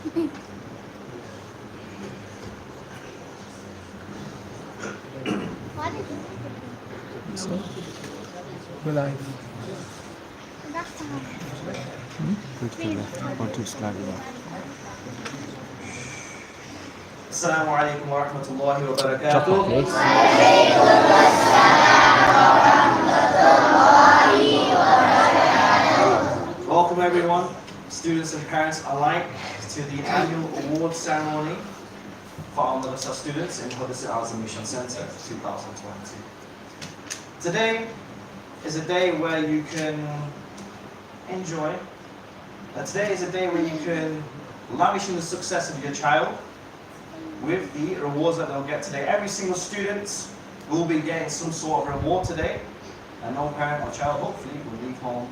We're live. Assalamu alaikum wa rahmatullahi wa barakatuh. Welcome everyone, students and parents alike, to the annual award ceremony for our Madrasah students in Madrasah Azam Mission Center 2020. Today is a day where you can enjoy. Today is a day where you can lavish in the success of your child with the rewards that they'll get today. Every single student will be getting some sort of reward today, and no parent or child hopefully will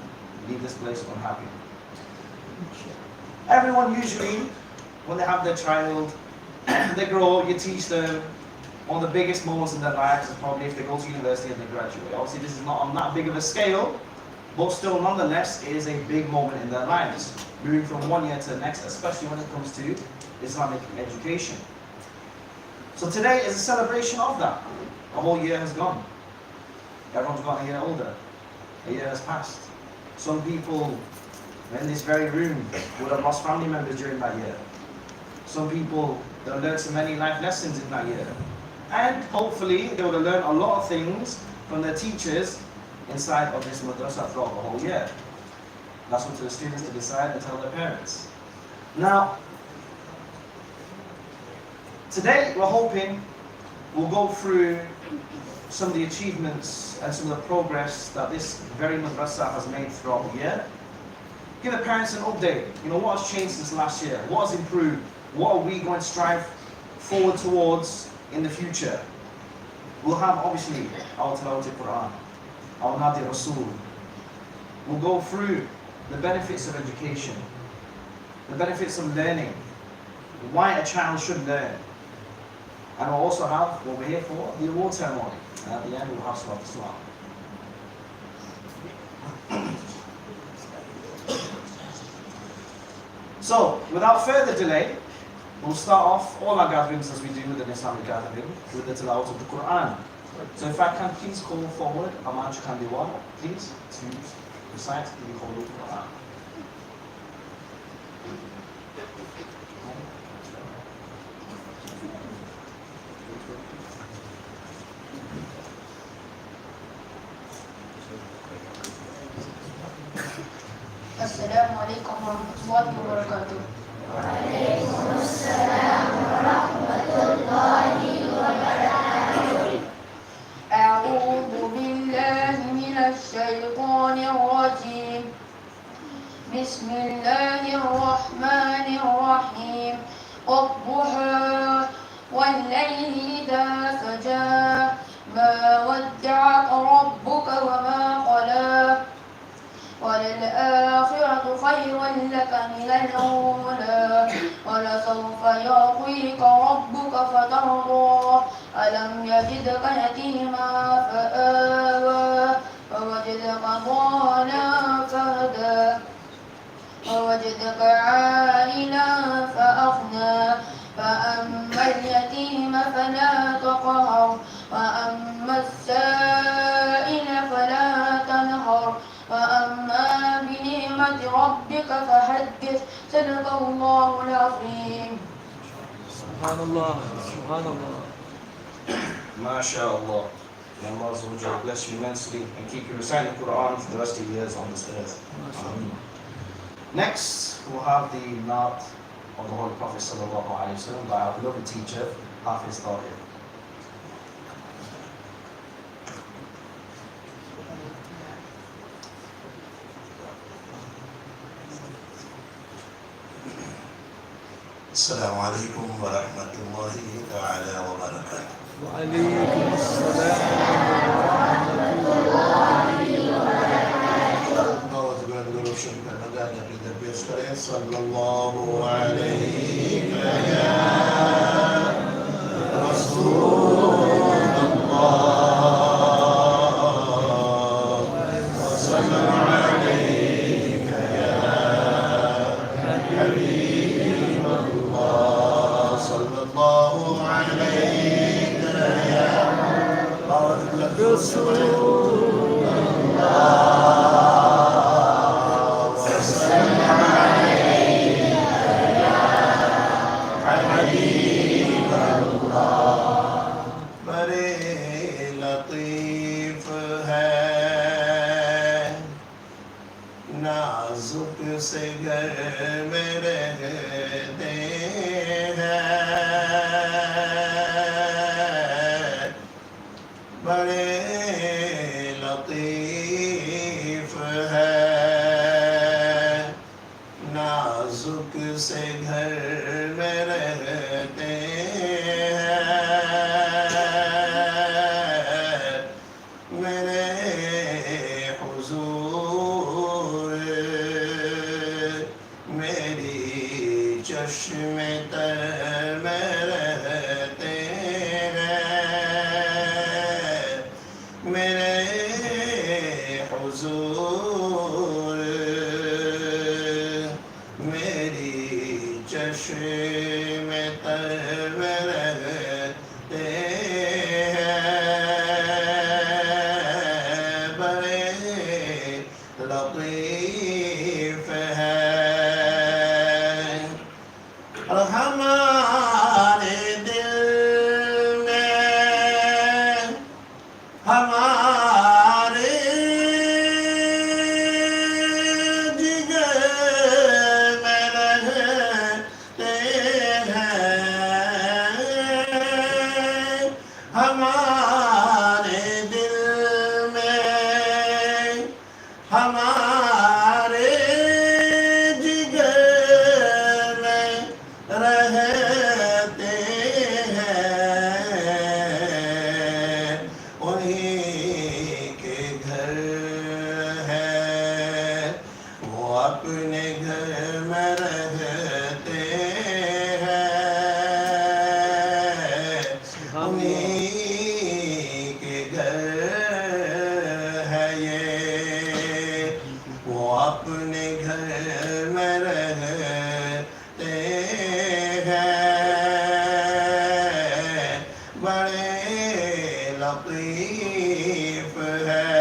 leave this place unhappy. Everyone usually, when they have their child, they grow up, you teach them. One of the biggest moments in their lives is probably if they go to university and they graduate. Obviously this is not on that big of a scale, but still nonetheless it is a big moment in their lives, moving from one year to the next, especially when it comes to Islamic education. So today is a celebration of that. A whole year has gone. Everyone's gotten a year older. A year has passed. Some people in this very room would have lost family members during that year. Some people, they'll learn so many life lessons in that year. And hopefully they would have learned a lot of things from their teachers inside of this madrasa throughout the whole year. That's up to the students to decide and tell their parents. Now, today we're hoping we'll go through some of the achievements and some of the progress that this very madrasa has made throughout the year. Give the parents an update. You know, what has changed since last year? What has improved? What are we going to strive forward towards in the future? We'll have obviously our Tilawat Quran, our Nadi Rasul. We'll go through the benefits of education, the benefits of learning, why a child should learn. And we'll also have what we're here for, the award ceremony. And at the end we'll have Salat Islam. So, without further delay, we'll start off all our gatherings as we do with an Islamic gathering with the tilawat of the Quran. So if I can please call forward Aman Kandiwal, please, to recite the Holy Quran. Assalamu alaikum warahmatullahi wabarakatuh. وعليكم السلام ورحمة الله وبركاته. أعوذ بالله من الشيطان الرجيم. بسم الله الرحمن الرحيم. والضحى والليل إذا سجى ما ودعك ربك وما قلى وللآخرة خير لك من الأولى ولسوف يعطيك ربك فترضى ألم يجدك يتيما فآوى ووجدك ضالا فهدى ووجدك عائلا فأغنى فأما اليتيم فلا تقهر وأما السائل فلا تنهر وأما بنعمة ربك فحدث. صدق الله العظيم. Subhanallah. Subhanallah. MashaAllah. May Allah Azza wa Jalla bless you immensely and keep you reciting the Quran for the rest of the years on this earth. Ameen. Next, we'll have the Naat of the Holy Prophet Sallallahu Alaihi Wasallam by our beloved teacher, Hafiz Tahir. السلام عليكم ورحمة الله تعالى وبركاته. وعليكم السلام ورحمة الله وبركاته. صلى الله عليك يا رسول الله وسلم عليك يا حبيب الله. رسول بڑے لطیف ہے نازک سے گھر میں رہتے ہیں بڑے لطیف ہے نازک سے گھر میں رہتے ہیں میرے حضور میری چشم تر میں رہتے ہیں میرے حضور میری چشم تر میں رہتے ہیں بڑے لطیف ہیں اور ہمارے دل میں ہمارے جگر میں رہتے ہیں ہمارے دل میں ہمارے جگر میں رہتے ہیں انہیں کے گھر ہے وہ اپنے گھر میں رہتے ہیں انہیں کے گھر ہے یہ وہ اپنے گھر میں رہتے ہیں بڑے لطیف ہیں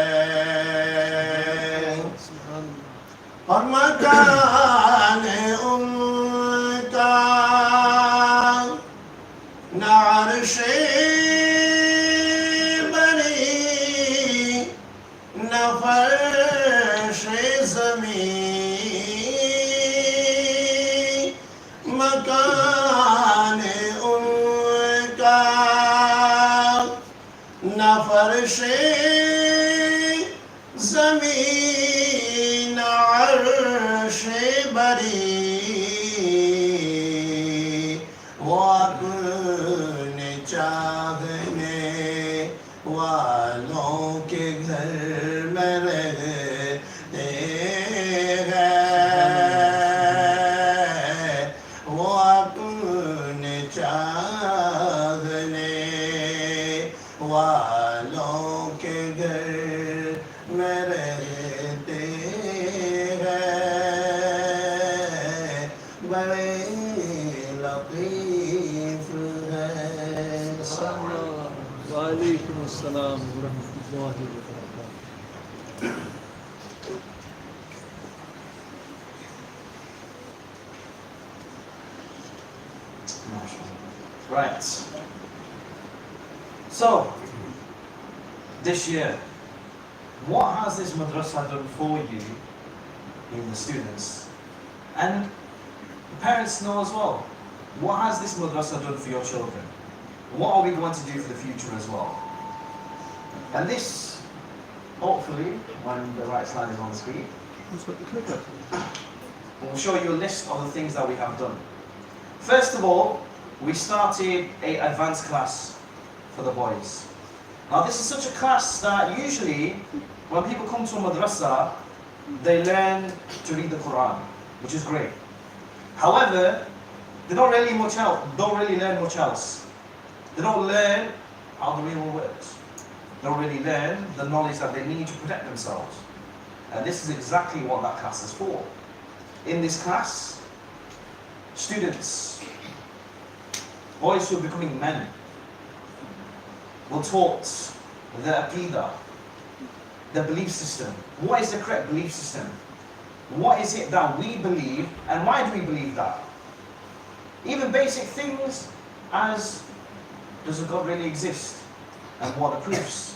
اور مکان ان کا نہ عرش بری نہ فرش زمین مکان ان کا نہ فرش زمین نہ عرش بری وہ اپنے چاہنے والوں کے گھر میں رہتے ہیں وہ اپنے چاہنے والوں کے گھر میں رہتے ہیں بڑے لطیف ہیں وعلیکم السلام ورحمۃ اللہ وبرکاتہ. Right. So, this year, what has this madrasah done for you, in the students? And the parents know as well. What has this madrasah done for your children? What are we going to do for the future as well? And this, hopefully, when the right slide is on the screen, Who's got the clicker? we'll show you a list of the things that we have done. First of all, we started an advanced class for the boys. Now this is such a class that usually when people come to a madrasa, they learn to read the Quran, which is great. However, they don't really learn much else. They don't learn how the real world works. They don't really learn the knowledge that they need to protect themselves. And this is exactly what that class is for. In this class, students, boys who are becoming men, were taught the aqidah, the belief system. What is the correct belief system? What is it that we believe, and why do we believe that? Even basic things as, does a God really exist? And what are the proofs?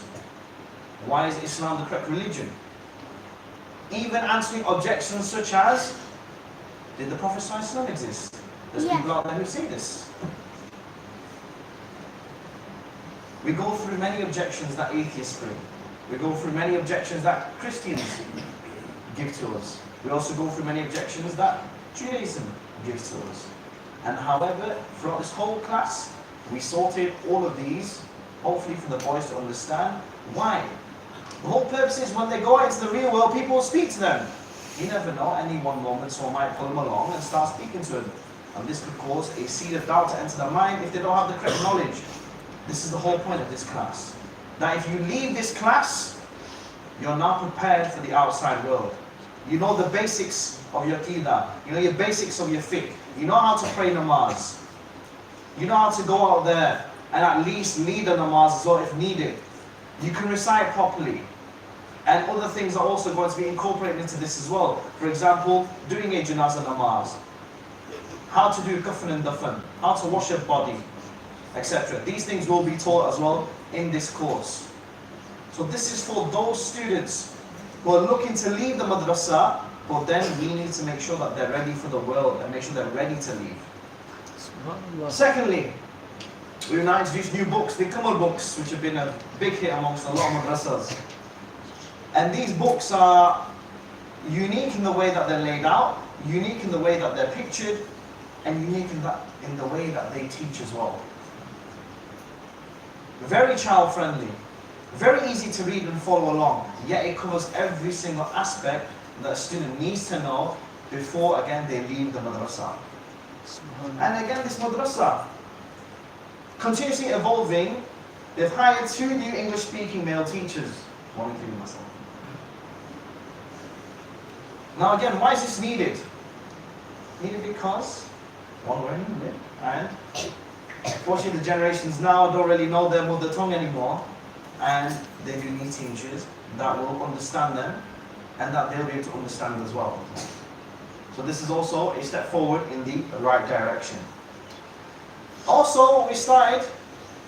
Why is Islam the correct religion? Even answering objections such as, did the Prophet ﷺ exist? There's people out there who say this. We go through many objections that atheists bring. We go through many objections that Christians give to us. We also go through many objections that Judaism gives to us. And however, throughout this whole class, we sorted all of these, hopefully for the boys to understand why. The whole purpose is when they go out into the real world, people will speak to them. You never know, any one moment someone might pull them along and start speaking to them. And this could cause a seed of doubt to enter their mind if they don't have the correct knowledge. This is the whole point of this class. That if you leave this class, you're now prepared for the outside world. You know the basics of your aqidah. You know your basics of your fiqh. You know how to pray namaz. You know how to go out there and at least lead a namaz as well if needed. You can recite properly. And other things are also going to be incorporated into this as well. For example, doing a janazah namaz. How to do kafan and dafan. How to wash your body, etc. These things will be taught as well in this course. So this is for those students who are looking to leave the madrasah, but then we need to make sure that they're ready for the world and make sure they're ready to leave. Secondly, we will now introduce new books, the Kamal books, which have been a big hit amongst a lot of madrasas. And these books are unique in the way that they're laid out, unique in the way that they're pictured, and unique in the way that they teach as well. Very child-friendly, very easy to read and follow along, yet it covers every single aspect that a student needs to know before, again, they leave the madrasah. And again, this madrasah, continuously evolving. They've hired 2 new English-speaking male teachers, one including myself. Now again, why is this needed? Needed because, one, we're in India, and unfortunately the generations now don't really know their mother tongue anymore, and they do need teachers that will understand them, and that they'll be able to understand as well. So this is also a step forward in the right direction. Also, we started,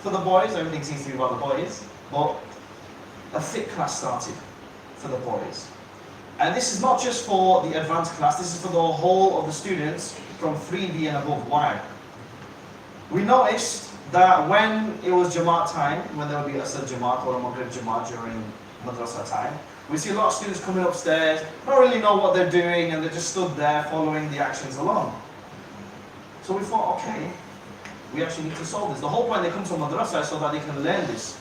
for the boys, everything seems to be about the boys, but a fit class started for the boys. And this is not just for the advanced class, this is for the whole of the students from 3B and above. Why? We noticed that when it was Jamaat time, when there would be a Asr Jamaat or a Maghrib Jamaat during Madrasah time, we see a lot of students coming upstairs, don't really know what they're doing, and they just stood there following the actions along. So we thought, okay, we actually need to solve this. The whole point they come to Madrasah is so that they can learn this.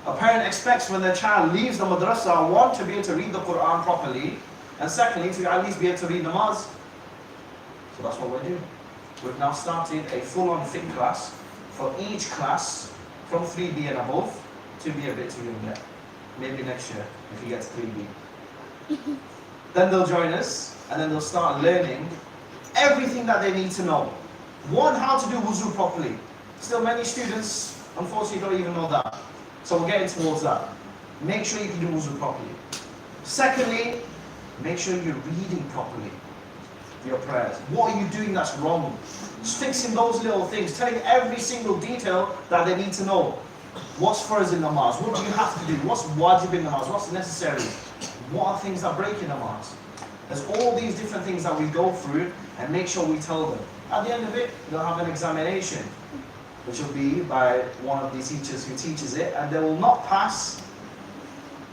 A parent expects when their child leaves the Madrasah, one, to be able to read the Quran properly, and secondly, to at least be able to read namaz. So that's what we're doing. We've now started a full-on fit class for each class from 3B and above to be a bit too young yet. Maybe next year, if you get to 3B. Then they'll join us, and then they'll start learning everything that they need to know. One, how to do wuzu properly. Still many students, unfortunately, don't even know that. So we're getting towards that. Make sure you can do wuzu properly. Secondly, make sure you're reading properly your prayers. What are you doing that's wrong? Just fixing those little things, telling every single detail that they need to know. What's farz in namaz? What do you have to do? What's wajib in namaz? What's necessary? What are things that break in namaz? There's all these different things that we go through and make sure we tell them. At the end of it, they'll have an examination, which will be by one of the teachers who teaches it, and they will not pass,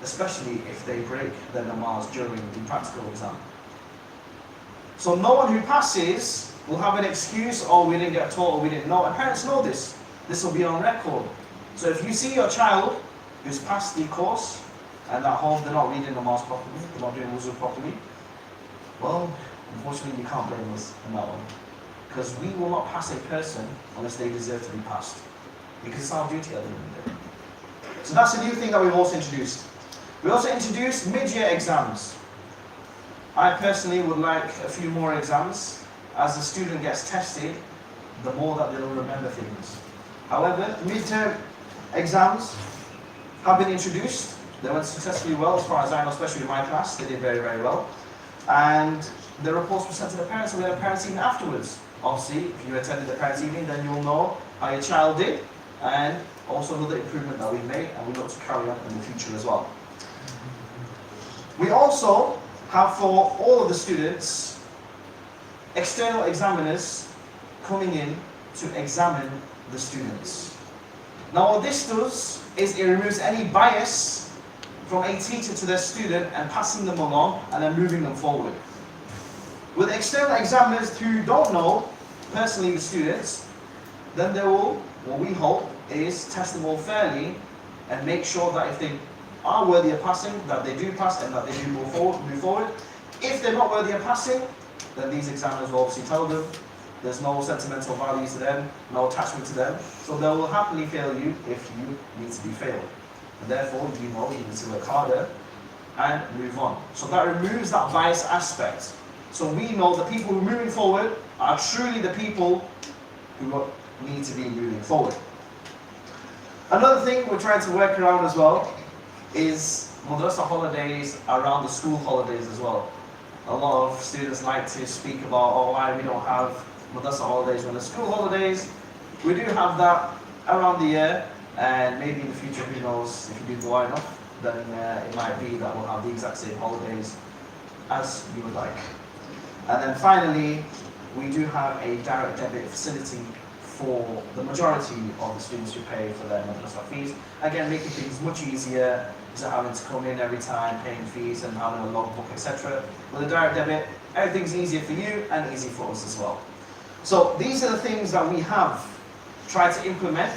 especially if they break their namaz during the practical exam. So no one who passes will have an excuse, oh, we didn't get taught or we didn't know. And parents know this. This will be on record. So if you see your child who's passed the course and at home they're not reading namaz properly, they're not doing wuzu properly, well, unfortunately you can't blame us on that one. Because we will not pass a person unless they deserve to be passed. Because it's our duty at the end of the day. So that's a new thing that we've also introduced. We also introduced mid-year exams. I personally would like a few more exams. As the student gets tested, the more that they'll remember things. However, mid-term exams have been introduced. They went successfully well, as far as I know, especially in my class. They did very, very well. And the reports were sent to the parents, and we had a parents' evening afterwards. Obviously, if you attended the parents' evening, then you'll know how your child did, and also another improvement that we made, and we look to carry on in the future as well. We also have, for all of the students, external examiners coming in to examine the students. Now what this does is it removes any bias from a teacher to their student and passing them along and then moving them forward. With external examiners who don't know personally the students, then they will, what we hope, is test them all fairly and make sure that if they are worthy of passing, that they do pass and that they do move forward. If they're not worthy of passing, then these examiners will obviously tell them there's no sentimental value to them, no attachment to them, so they will happily fail you if you need to be failed. And therefore, you know you need to work harder and move on. So that removes that bias aspect. So we know the people who are moving forward are truly the people who need to be moving forward. Another thing we're trying to work around as well is Madrasah holidays around the school holidays as well. A lot of students like to speak about, oh, why we don't have Madrasah holidays when the school holidays. We do have that around the year, and maybe in the future, who knows, if you do go enough, then it might be that we'll have the exact same holidays as you would like. And then finally, we do have a direct debit facility for the majority of the students who pay for their madrasah fees. Again, making things much easier instead of having to come in every time, paying fees and having a logbook, etc. With a direct debit, everything's easier for you and easy for us as well. So these are the things that we have tried to implement,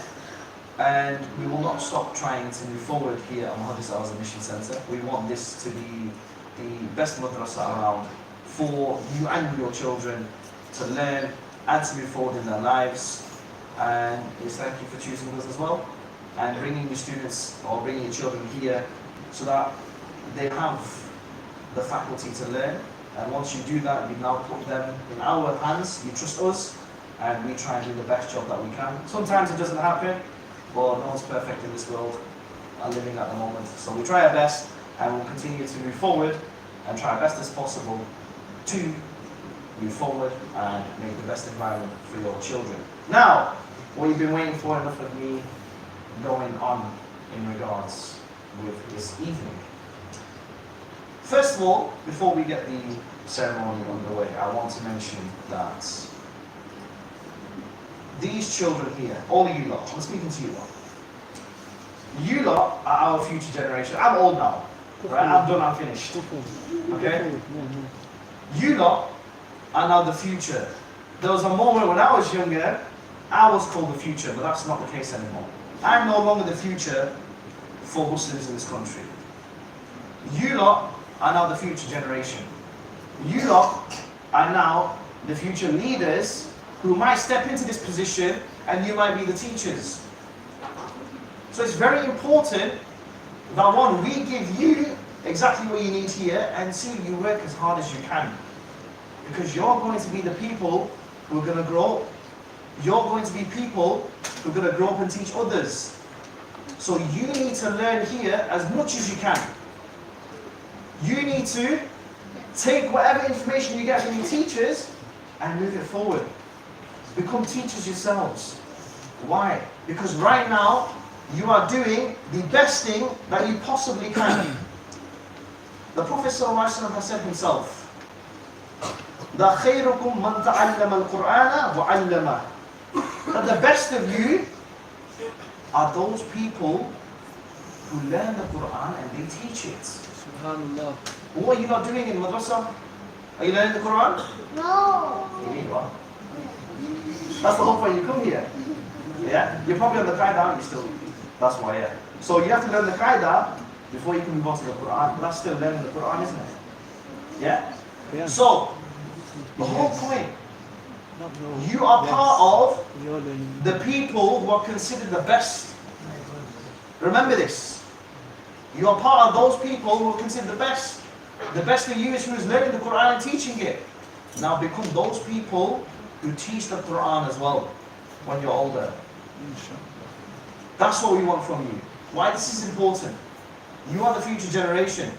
and we will not stop trying to move forward here at Madrasah as a mission centre. We want this to be the best madrasah around for you and your children to learn and to move forward in their lives. And it's thank you for choosing us as well and bringing your students or bringing your children here so that they have the faculty to learn. And once you do that, you now put them in our hands, you trust us, and we try and do the best job that we can. Sometimes it doesn't happen, but no one's perfect in this world living at the moment. So we try our best, and we'll continue to move forward and try our best as possible to move forward and make the best environment for your children. Now, what you've been waiting for, enough of me going on in regards with this evening. First of all, before we get the ceremony underway, I want to mention that these children here, all of you lot, I'm speaking to you lot. You lot are our future generation. I'm old now, right? I'm done, I'm finished. Okay? You lot are now the future. There was a moment when I was younger, I was called the future, but that's not the case anymore. I'm no longer the future for Muslims in this country. You lot are now the future generation. You lot are now the future leaders who might step into this position, and you might be the teachers. So it's very important that one, we give you exactly what you need here, and two, you work as hard as you can. Because you're going to be the people who are going to grow. You're going to be people who are going to grow up and teach others. So you need to learn here as much as you can. You need to take whatever information you get from your teachers and move it forward. Become teachers yourselves. Why? Because right now, you are doing the best thing that you possibly can. The Prophet ﷺ has said himself, that خيركم من تعلم القرآن وعلمه. That the best of you are those people who learn the Quran and they teach it. Subhanallah. What are you not doing in madrasah? Are you learning the Quran? No. You are. That's the whole point you come here. Yeah? You're probably on the qaida, aren't you still? That's why, yeah. So you have to learn the qaida before you can move on to the Quran. But that's still learning the Quran, isn't it? Yeah? Yeah. So, the whole point, you are part of the people who are considered the best. Remember this. You are part of those people who are considered the best. The best for you is who is learning the Quran and teaching it. Now become those people who teach the Quran as well when you're older. That's what we want from you. Why this is important? You are the future generation.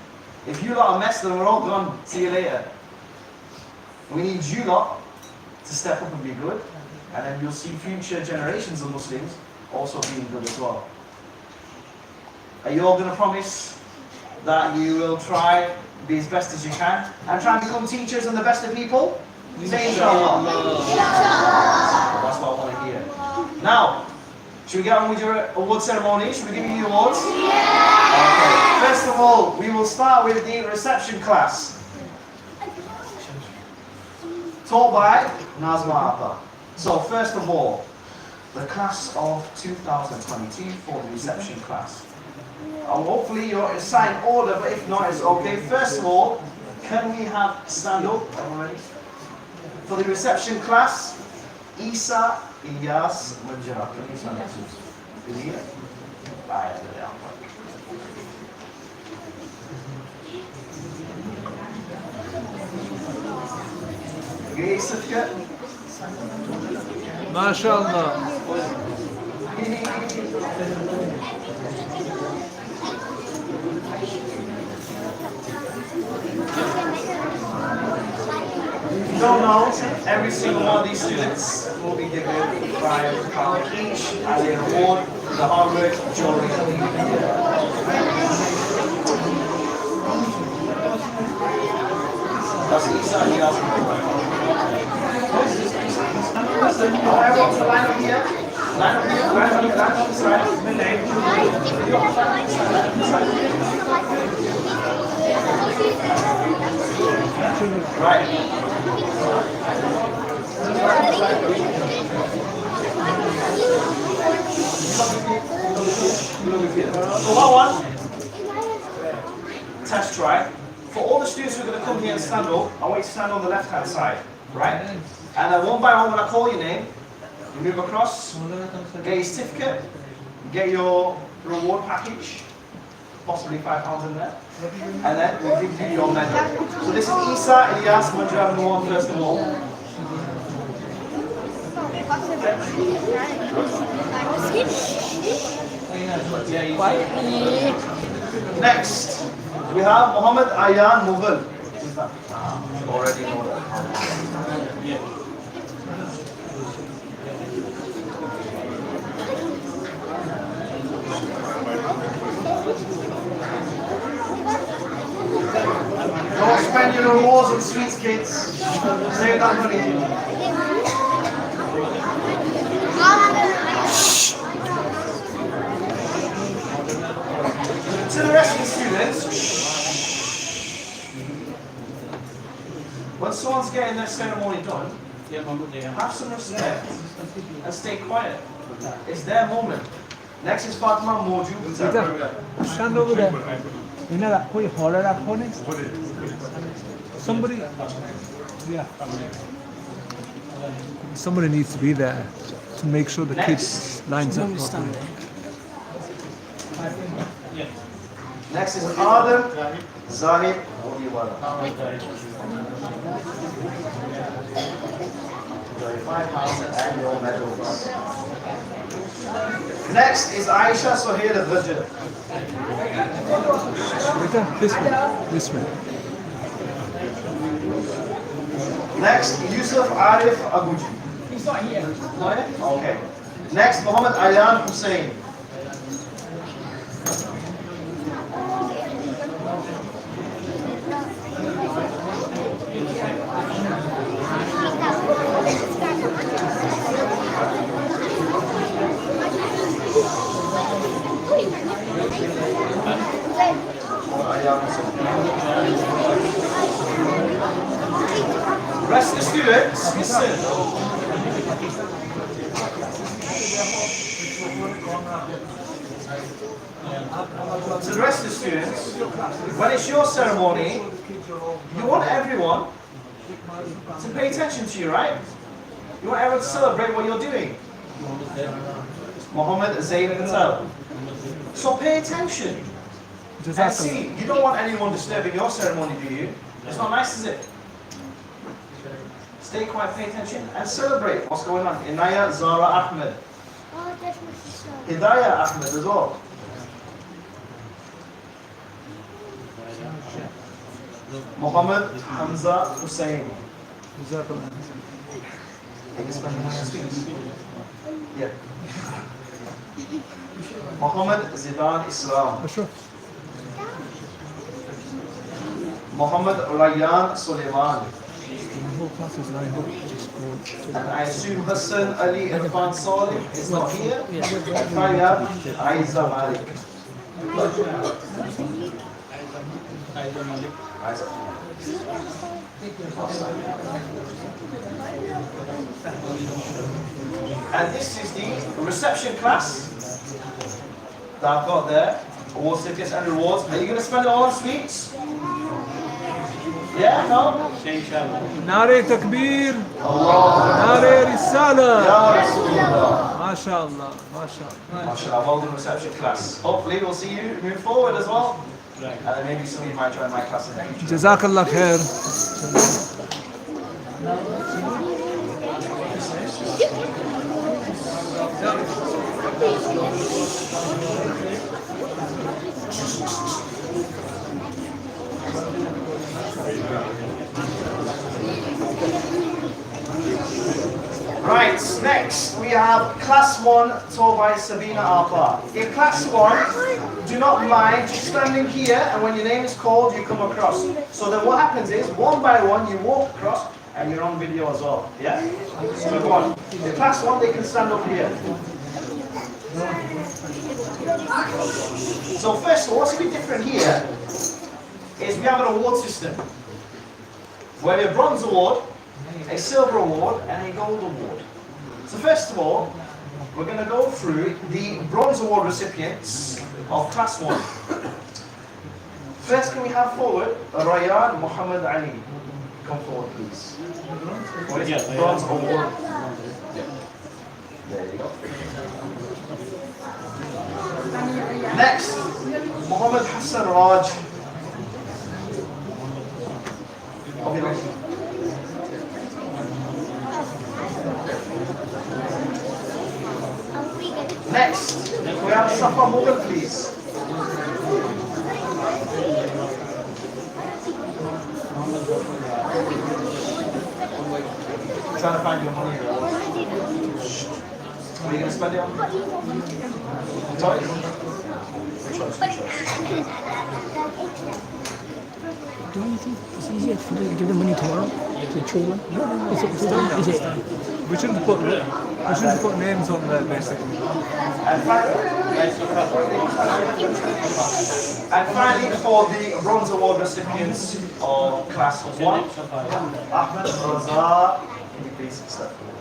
If you lot are a mess, then we're all gone. See you later. We need you lot to step up and be good, and then you'll see future generations of Muslims also being good as well. Are you all going to promise that you will try be as best as you can and try and become teachers and the best of people? Say inshallah. That's what I want to hear. Now, should we get on with your award ceremony? Should we give you the awards? Okay. First of all, we will start with the reception class, taught by Nazma Appa. So first of all, the class of 2022 for the reception class. Hopefully you're in sign order, but if not, it's okay. First of all, can we have stand up for the reception class? Isa Ilyas Manjara. Can you stand up? Is he here? Right, there. Okay, certificate. MashaAllah. You don't know, every single one of these students will be given £5 each as a reward for the hard work during the year. That's Isa and Yas. Everyone to line up here. Line up here, line up here, line up this side. Right. So what one? Test try. For all the students who are going to come here and stand up, I want you to stand on the left hand side, right? And then one by one when I call your name, you move across, get your certificate, get your reward package, possibly £5 in there, and then we'll give you your medal. So this is Isa Ilyas Manjra Noor first of all. Next, we have Muhammad Ayan Mughal. Already know that. Don't spend your rewards on sweets, kids. Save that money. To the rest of the students, when someone's getting their ceremony done, have some respect and stay quiet. It's their moment. Next is Fatima Moju. Stand over there. You know that koi horror opponents? Somebody, yeah. Somebody needs to be there to make sure the kids lines up properly. Next is Adam Zahid. £5 and your medals. Next is Aisha Sohail Al-Rajab. This way. Next, Yusuf Arif Aguji. He's not here. Not yet? Okay. Next, Muhammad Ayan Hussain. Rest of the students, listen. To the rest of the students, when it's your ceremony, you want everyone to pay attention to you, right? You want everyone to celebrate what you're doing. Muhammad Zain Patel. So pay attention. And see, you don't want anyone disturbing your ceremony, do you? It's not nice, is it? Stay quiet, pay attention, and celebrate what's going on. Inaya Zara Ahmed. Hidayah Ahmed as well. Muhammad Hamza Hussein. Jazakallah. Yeah. Muhammad Zidan Islam. أشوف. Muhammad Rayyan Suleiman. The whole class is lined up. Just go And I assume Hassan Ali Irfan Salih is not here. Fayyad Aiza Malik. Aiza. And this is the reception class that I've got there. Award certificates and rewards. Are you going to spend it all on sweets? Yeah, no? ناري تكبير Allah. ناري رسالة Ya Rasulullah. ما شاء الله ما شاء الله MashaAllah, well done reception class. Hopefully we'll see you move forward as well. And then maybe some of you might join my class in the future. جزاك الله خير Right, next we have class 1 taught by Sabina Alpha. In class 1, do not mind just standing here, and when your name is called, you come across. So then what happens is, one by one, you walk across, and you're on video as well. Yeah? So go on. In class 1, they can stand up here. So first of all, what's going to be different here is we have an award system. Where we have a bronze award, a silver award, and a gold award. So first of all, we're going to go through the bronze award recipients of class 1. First, can we have forward Rayyan Muhammad Ali? Come forward, please. What is it? Bronze award. There you go. Next, Muhammad Hassan Raj. Next, we have Safa Mughal, please. I'm trying to find your money. Are you going to spend it on? Sorry? Which one? Don't you think it's easier for them to give the money tomorrow to the children? Is it? we shouldn't put names on there basically And finally, for the bronze award recipients of class 1, Ahmed Raza. Can you please step forward?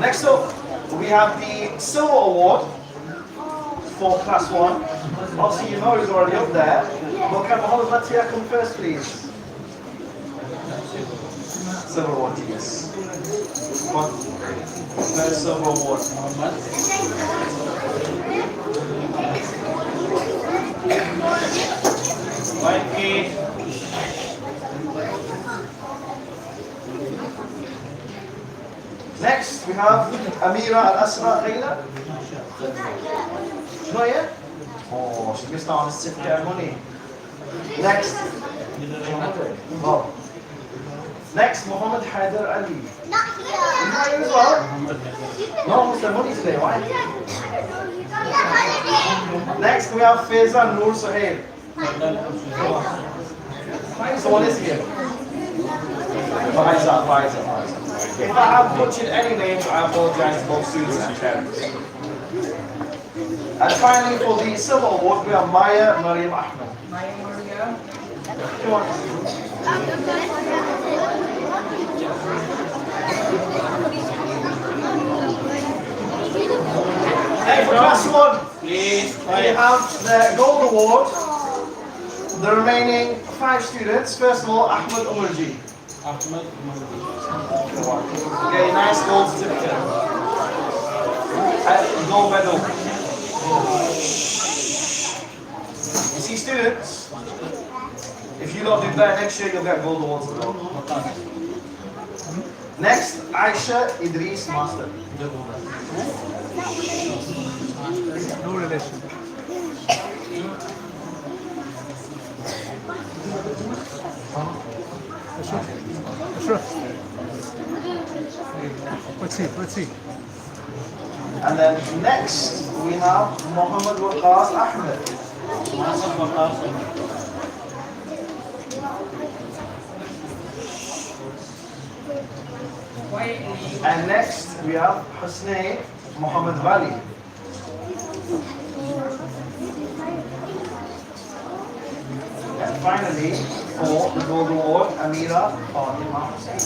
Next up, we have the silver award for class 1. Obviously, you know he's already up there. But can Mohammed Latia come first, please? Silver award, yes. Come on. First silver award. Next, we have Amira Al-Asra Ghayla. She's not yet? Oh, she missed out on a certificate and money. Next. Oh. Next, Muhammad Haider Ali. Not He's here. not here as well? No, Mr. Money today, why? Next, we have Faizan Noor Suhail. Someone is here. Faizan. If I have butchered any names, I apologize to both students and parents. And finally, for the silver award, we have Maya Mariam Ahmed. Come on. Hey, for class 1, please. We have the gold award. The remaining 5 students. First of all, Ahmed Umarji. Okay, nice gold certificate. And gold medal. You see students, if you lot do better next year, you'll get gold awards as well. Next, Aisha Idris Master. No relation. Ashraf. Let's see. And then next, we have Muhammad Waqas Ahmed. And next, we have Husnain Muhammad Wali. And finally, for the gold award, Amira Fatima Hussain.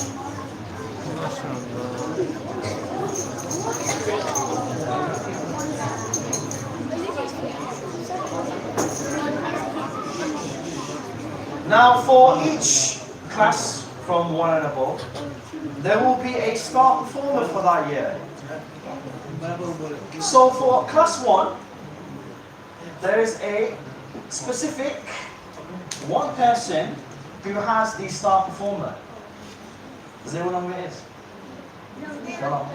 Now, for each class from 1 and above, there will be a star performer for that year. So for class 1, there is a specific one person who has the star performer. Does anyone know who it is? No.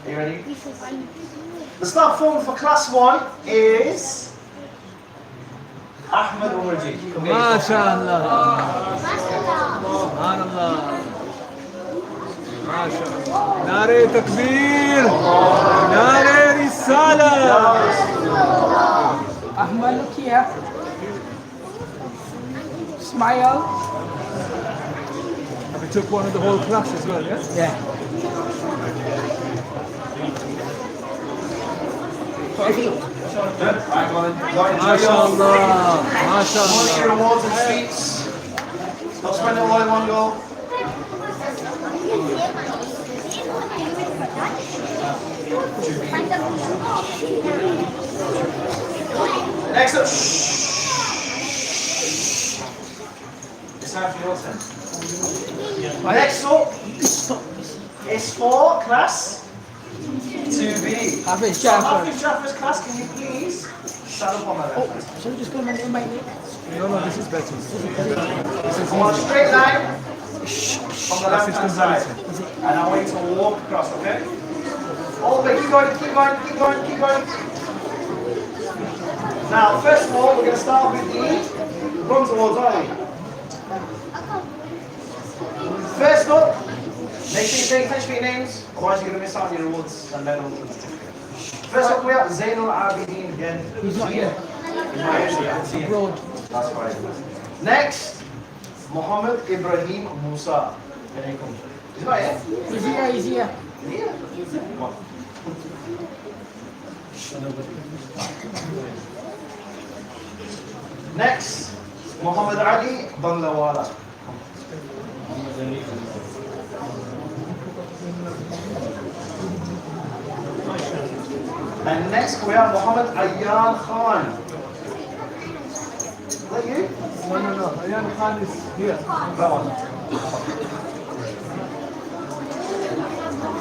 Are you ready? The star performer for class 1 is Ahmed Umarji. MashaAllah. Subhanallah. MashaAllah. Nare Takbir. Nare Risala. Ahmad, look here. Smile. We took one of the whole class as well, yeah? Yeah. MashaAllah. Money, rewards and sweets. Don't spend it all in one go. Next up. It's time for your turn. Next up is for class 2B. Hafiz So Jafar. Hafiz Jafar's class, can you please stand up on my left hand? Shall we just go and make it? No, this is better. Come on, straight line from the left hand side. And I want you to walk across, okay? All the way, keep going. Now, first of all, we're going to start with the bronze awards, aren't we? First up, make sure you pay attention to your names, otherwise you're going to miss out on your awards and medals. First up, we have Zainul Abidin again. He's not here. Abroad. That's right. Next, Muhammad Ibrahim Musa. Can you come? He's not here. He's here. Yeah. Come on. Next, Muhammad Ali Banglawala. And next we have Muhammad Ayyan Khan. Is that you? No. Ayyan Khan is here. That one.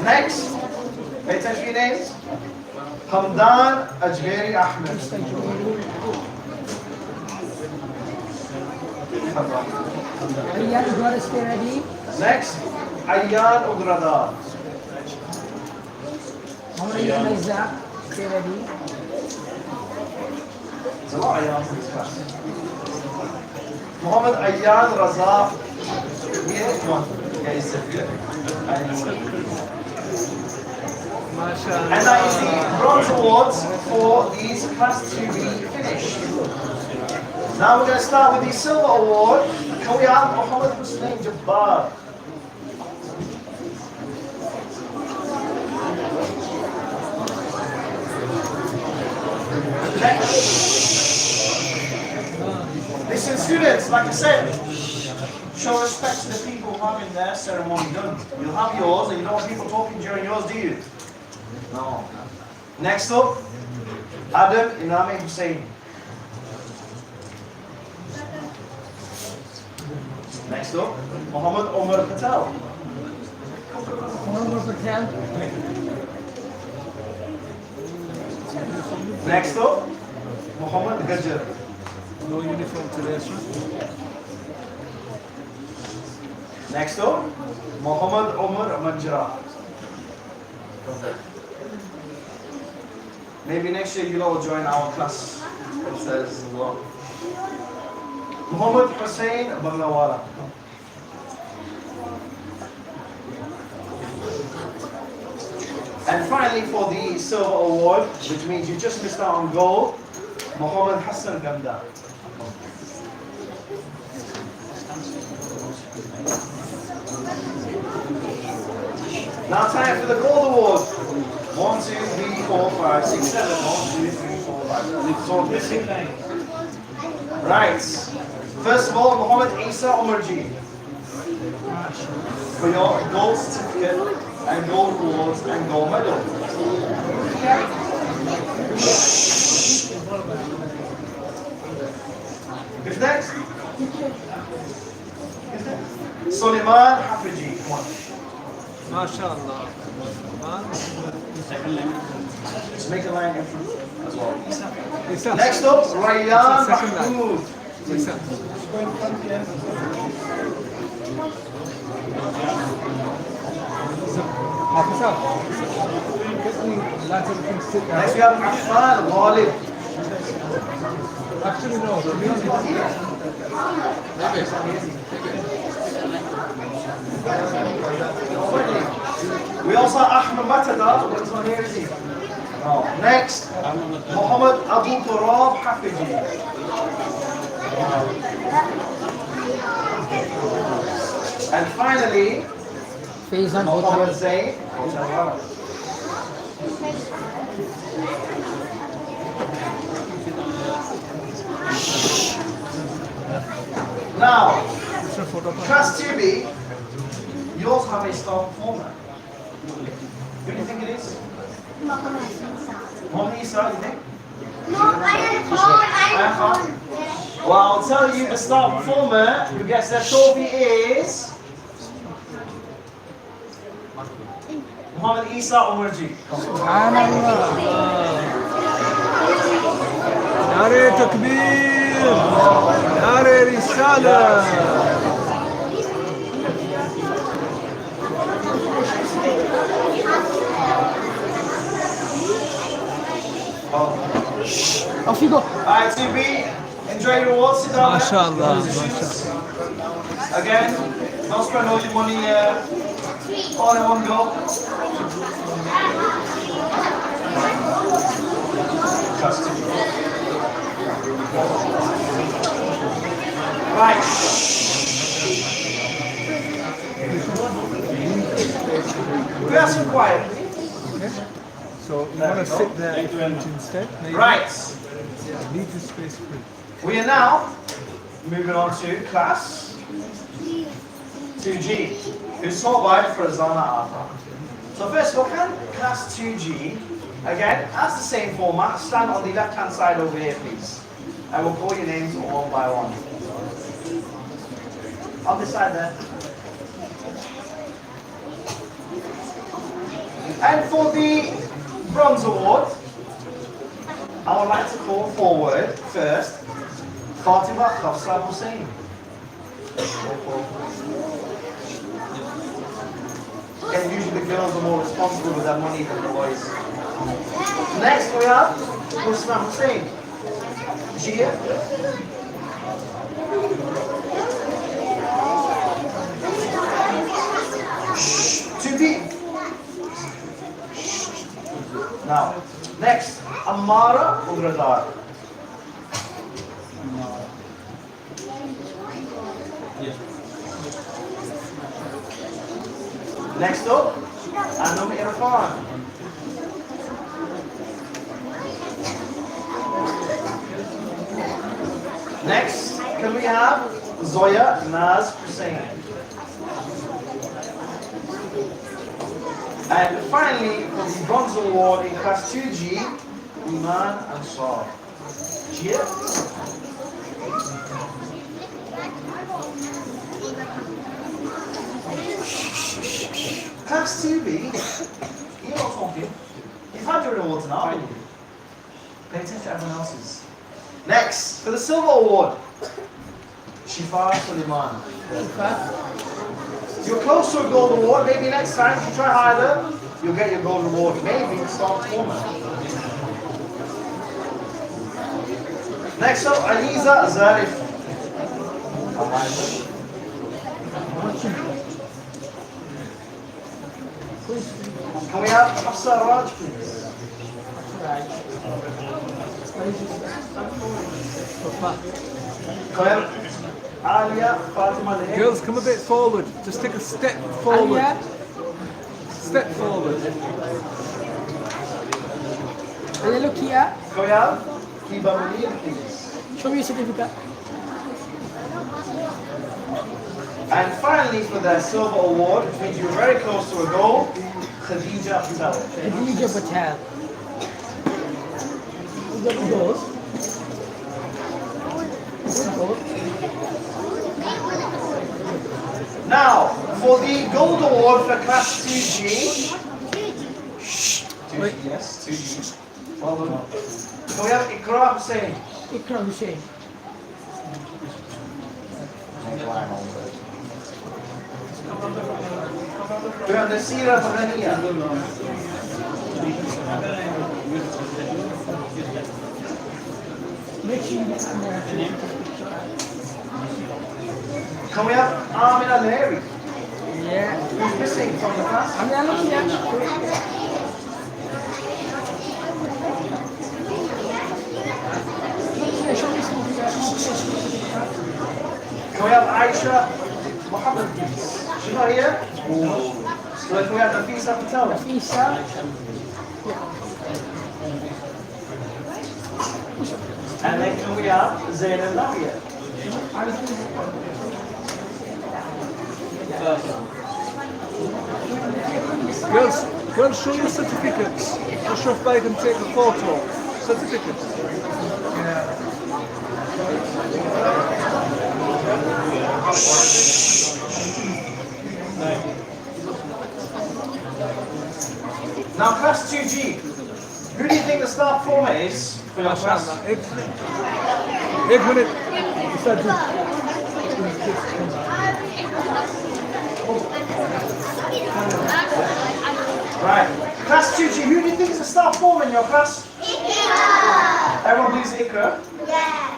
Next, pay attention to your names. Hamdan Ajmeri Ahmed. Ayyan, you got to stay ready. Next, Ayyan Ugradar. Muhammad Ayyan Isaac, stay ready. There's a lot of Ayyans in this class. Muhammad Ayyan Razak. Here, come on. Yeah, he's here. MashaAllah. And that is the bronze awards for these class 2B finished. Now we're going to start with the silver award. Can we have Muhammad Husnain Jabbar? Listen, students, like I said, show respect to the people having their ceremony done. You'll have yours, and you don't want people talking during yours, do you? No. Next up, Adam Inami Hussain. Next up, Muhammad Omar Patel. Muhammad Patel. Next up, Muhammad Gajar. No uniform today, sir. Next up, Muhammad Umar Manjra. Maybe next year you'll all join our class upstairs as well. Muhammad Hussain Banglawala. And finally, for the silver award, which means you just missed out on gold, Muhammad Hassan Ganda. Now time for the gold award. 1, 2, 3, 4, 5, 6, 7. 1, 2, 3, 4, 5. So missing. Right. First of all, Muhammad Isa Umarji. For your gold certificate and gold awards and gold medal. Who's next? Suleiman Hafiji. Come on. MashaAllah. Just make a line in front as well. Isa. Next up, Rayyan Second line. Mahmood. Isa. Officer, get me lads of the things sit down. Next we have Affan Ghalib. Actually, no. To be honest, We also have Ahmed Matada. Which one here is he? No. Next, Muhammad Abu Turab Hafiji. And finally, Faizan Muhammad Zain. Now, Class 2B, you also have a star performer. Who do you think it is? Muhammad Isa, you think? Well, I'll tell you the star performer who gets their trophy is Muhammad Isa Umarji. Nare Takbir! Nare Risala! Off you go. Alright, 2B, enjoy your awards, sit down. MashaAllah. Again, don't spend all your money all in one go. Right. We are so quiet. So you want to sit there instead? Maybe? Right. Yeah, leave the space free. We are now moving on to class 2G, who's taught by Farzana Arfa. So first of all, can class 2G, again, as the same format, stand on the left-hand side over here, please. And we'll call your names one by one. On this side there. And for the bronze award, I would like to call forward first Fatima Khafsa Hussain. And usually the girls are more responsible with their money than the boys. Next we have Husna Hussain. Gia. To be. Now, next, Amara Ugradar. Next up, Anum Irfan. Next, can we have Zoya Naz Hussain? And finally, for the bronze award in class 2G, Iman Ansar. Gia. Class 2B, you're not talking. You've had your awards now, haven't you? Pay attention to everyone else's. Next, for the silver award, Shifa Suleiman. You're close to a gold award. Maybe next time, if you try harder, you'll get your gold reward. Maybe start performing. Next up, Aliza Zarif. Can we have Hafsa Raj, please? Can we have Alia Fatima Leher? Girls, come a bit forward. Just take a step forward. Step forward. And then look here. Can we have Kiba Munir, please? Show me your certificate. And finally, for the silver award, which means you're very close to a goal, Khadija Patel. Khadija Patel. Who's got the goals? Now, for the gold award for class 2G. 2G, yes, 2G. Well done. Can we have Ikra Hussain? Ikra Hussain. We have Nasira Bahania. Make sure you get some more. Can we have Amina Lahiri? Yeah. Who's missing from the class? I'm gonna look here. Can we have Aisha Muhammad, please? She's not here? So if we have Nafisa Patel. Isa. And then can we have Zainab Nabia? Girls, show your certificates. Ashraf Bey can take a photo. Certificates. Now class 2G, who do you think the staff former is for your class? एक minute Right. Class 2G, who do you think is the staff former in your class? Ikra! Everyone believes Ikra? Yeah.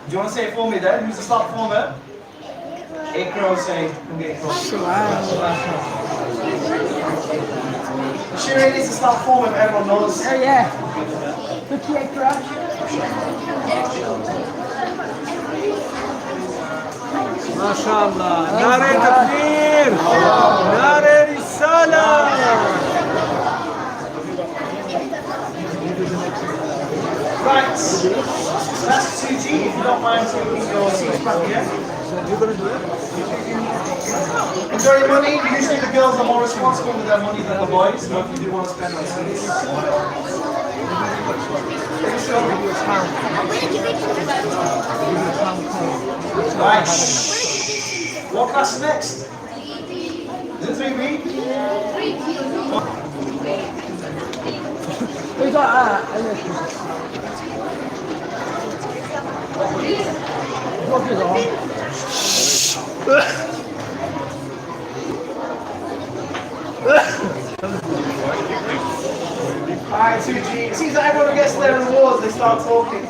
Do you want to say it for me then? Who's the staff former? Ikra will say, come get Ikra. Shirin is the staff former if everyone knows. Oh yeah. Look here, Ikra. MashaAllah. Nare Takbir. Nare Risala. Right. That's 2G, if you don't mind taking your seats back here. You're going to do it? Enjoy your money. Usually the girls are more responsible with their money than the boys, but if you do want to spend on sweets. Right. What class next? Is it 3B? We got what is on? Alright, 2G. It seems that everyone who gets their rewards, they start talking.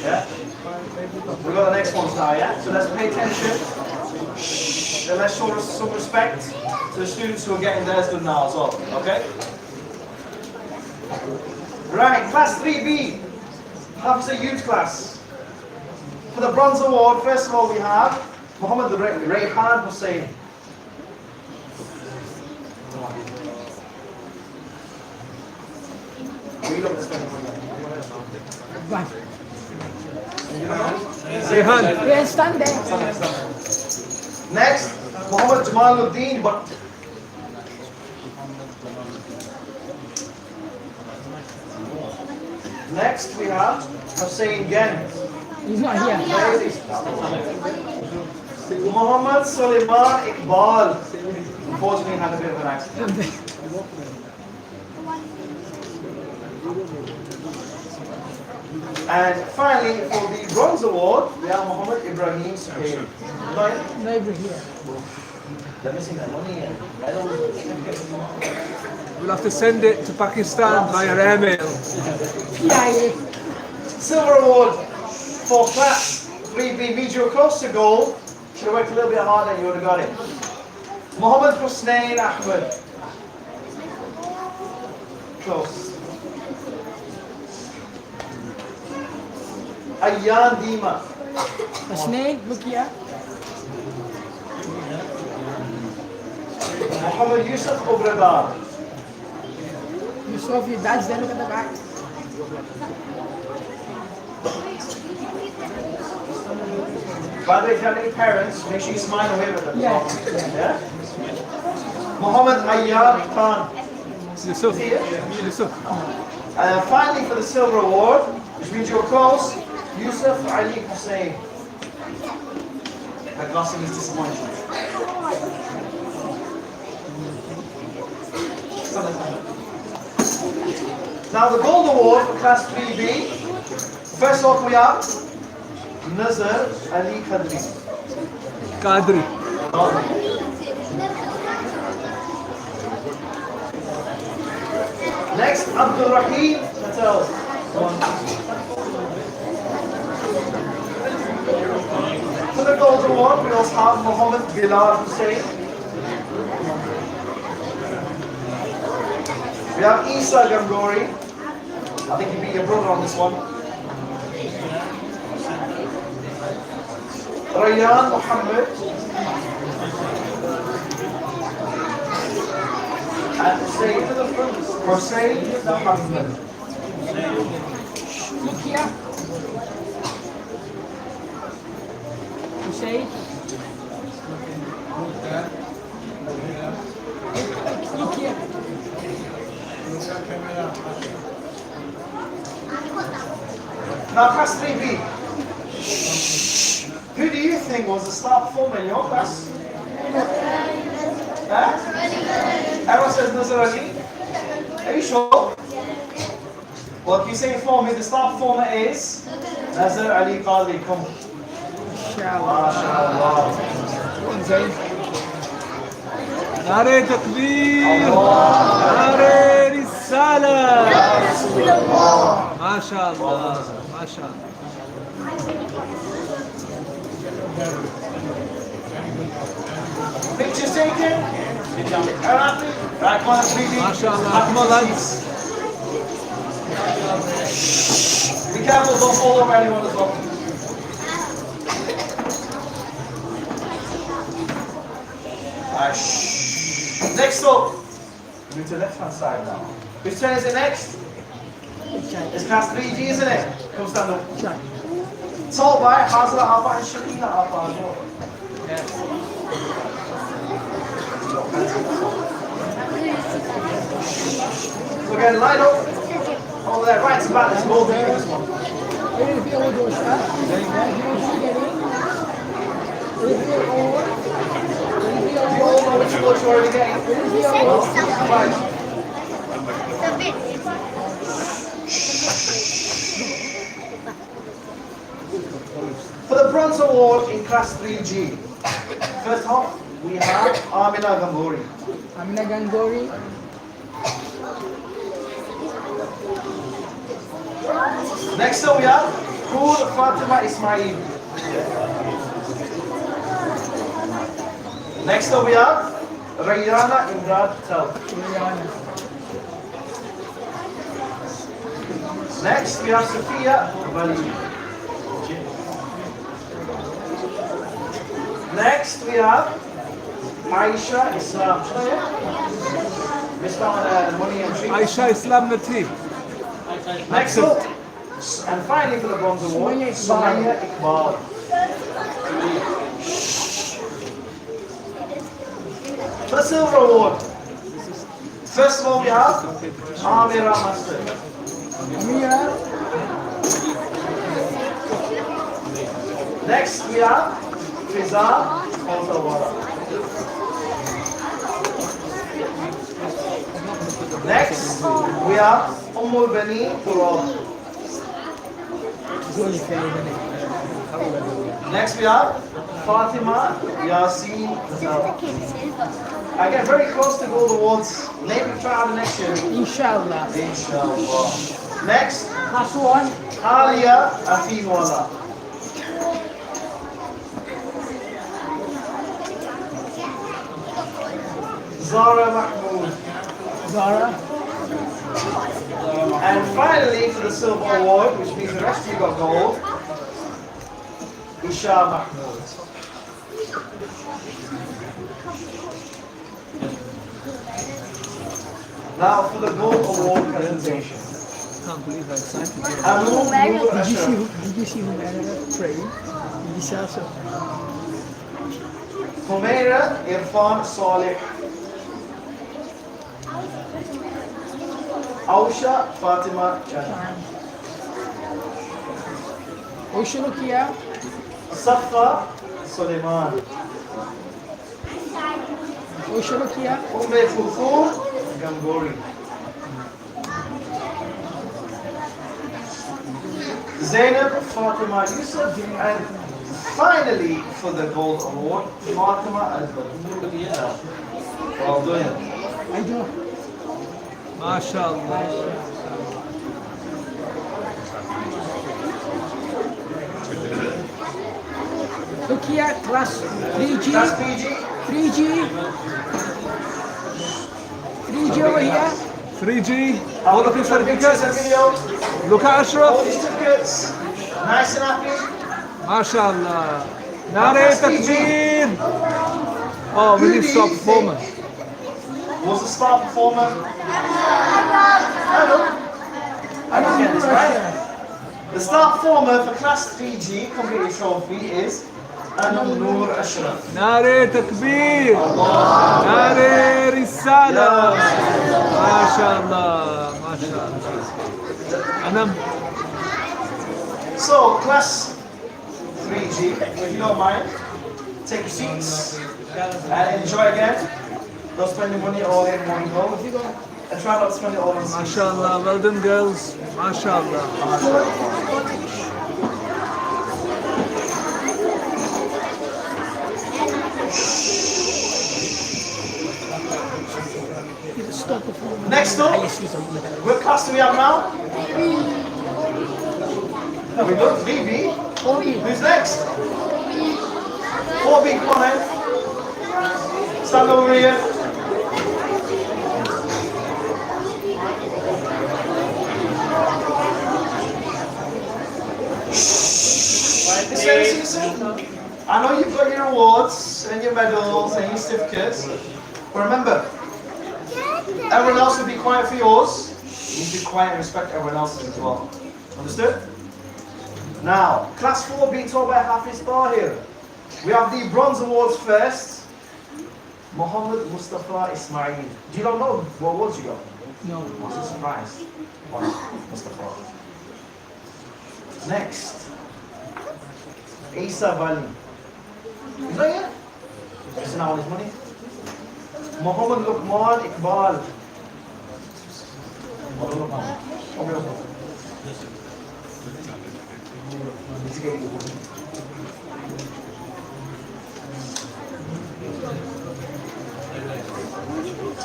Yeah? We've got the next ones now, yeah? So let's pay attention. And let's show some respect to the students who are getting theirs done now as well, okay? Right, class 3B. Hafsa Youth class. For the bronze award, first of all we have Muhammad Rayhan Hussain. Rehan. Yeah, stand there. Next, Muhammad Jamaluddin Bhatt. Next, we have Hussain Gen. He's not here. Muhammad Suleiman Iqbal. Unfortunately, had a bit of an accident. And finally, for the bronze award, we have Muhammad Ibrahim Suhail. Neighbor here. They're missing that money. We'll have to send it to Pakistan via airmail. Yeah. Silver award for class 3B, means you're close to gold. Should have worked a little bit harder and you would have got it. Muhammad Husnain Ahmed. Close. Ayyan Dima. Hasnain, look here. Muhammad Yusuf Obradar. You saw if your dad's there, look at the back. By the way, if you have any parents, make sure you smile away with them. Yeah. Yeah? Muhammad Ayyan Khan. Yusuf. See it? Yusuf. And finally, for the silver award, which means you're close, Yusuf Ali Hussain. That glossing is disappointing. Now the gold award for class 3B. First off we have Nazar Ali Qadri. Qadri. Next, Abdul Rahim Patel. For the gold award, we also have Muhammad Bilal Hussain. We have Isa Gangori. I think you beat your brother on this one. Rayyan Muhammad. And Hussein Muhammad. Look here. Hussein. Look here. Now class 3B. Who do you think was the star performer in your class? Huh? Everyone says Nazar Ali. Are you sure? Well, if you say for me, the star performer is Nazar Ali Qadri. Come. MashaAllah. نعرة تكبير نعرة رسالة ما شاء الله ما شاء الله Pictures taken? Everyone happy? Right, come on, 3B. ما شاء الله come on lads Be careful, don't fall over anyone as well. Next up, move to the left hand side now. Which turn is it next? It's class 3G, isn't it? Come stand up. Taught by Hazra Abba and Shakina Abba as well. So again, line up. Over there, right to back, let's go over this one. You all know which one you're already getting. Right. For the bronze award in class 3G, first off, we have Amina Gambori. Amina Gangori. Next up, we have Kur Fatima Ismail. Next up, we have Rayana Imrad Patel. Next, we have Sophia Bali. Next, we have Aisha Islam. Mr. Money and Treat. Aisha Islam Nateem Next up, and finally for the bronze award, Sumaya Iqbal. For the silver award, first of all we have Amira Master. Amira. Next we have Fiza Kawthawara. Next we have Bani Turab. Next we have Fatima Yasin. I get very close to gold awards. Maybe try out the next year. Inshallah. Inshallah. Next, Last one. Alia Afinwala. Zara Mahmood. Zara. And finally, for the silver award, which means the rest of you got gold, Isha Mahmood. Now for the gold award presentation. Can't believe how excited you are. Amu Nur Ashraf. Did you see Humaira praying? Did you see also? Humaira Irfan Saleh. Ausha Fatima Chana. Oshulukia. Safa Suleiman. Oshulukia. Umme Kulthum Gangori. Zainab Fatima Yusuf, and finally for the gold award, Fatima Al-Badr. Well done. I do. MashaAllah. Look here, class 3G. That's PG. 3G. 3G over here. 3G. All of your Pictures and certificates. videos, Look at all Ashraf. the certificates, nice and happy. MashaAllah. Nare Takbir. Oh, we need stop performance. Was the star performer? Hello. I don't get this right. The star performer for class 3G completed trophy is Amu Nur Ashraf. Nare Takbir. Nare Risala. MashaAllah. MashaAllah. Anam. So, class 3G, if you don't mind, take your seats and enjoy again. Don't spend your money all in one go. And try not to spend it all on seats. MashaAllah. Well done, girls. MashaAllah. Stop performing. Next up, what class do we have now? We look, BB. Who's next? 4B, come on then. Stand over here. This way, Susan. I know you've got your awards and your medals and your certificates, but remember, everyone else will be quiet for yours. You need to be quiet and respect everyone else's as well. Understood? Now, class 4 being taught by Hafiz Tahir. We have the bronze awards first. Muhammad Mustafa Ismail. Do you not know what awards you got? No. What's a surprise? Mustafa. Next, Isa Vali. Is that yet? He's now on his money. Muhammad Luqman Iqbal.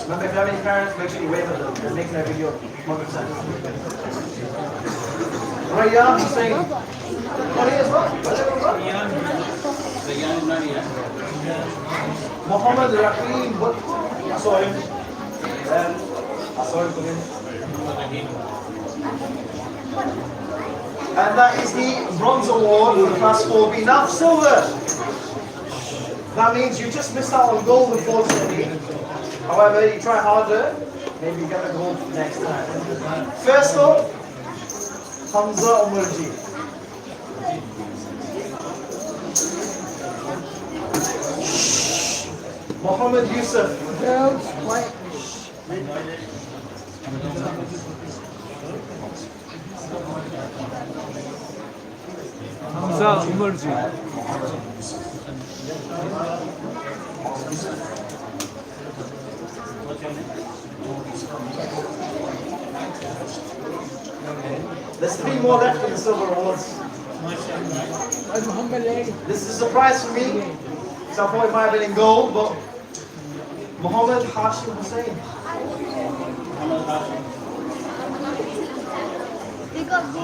Remember, if you have any parents, make sure you wave at them. They're making a video. 100%. Rayyan Hussain. What is what? Muhammad Rahim. What? I saw him. I saw him come in. And that is the bronze award for the class 4B. Now silver. That means you just missed out on gold, unfortunately. However, you try harder, maybe you get the gold next time. First up, Hamza Umarji. Muhammad Yusuf. Girls, quiet. Hamza Umarji. There's 3 more left in the silver awards. This is a surprise for me. So I thought it might have been in gold, but Muhammad Hashim Hussain.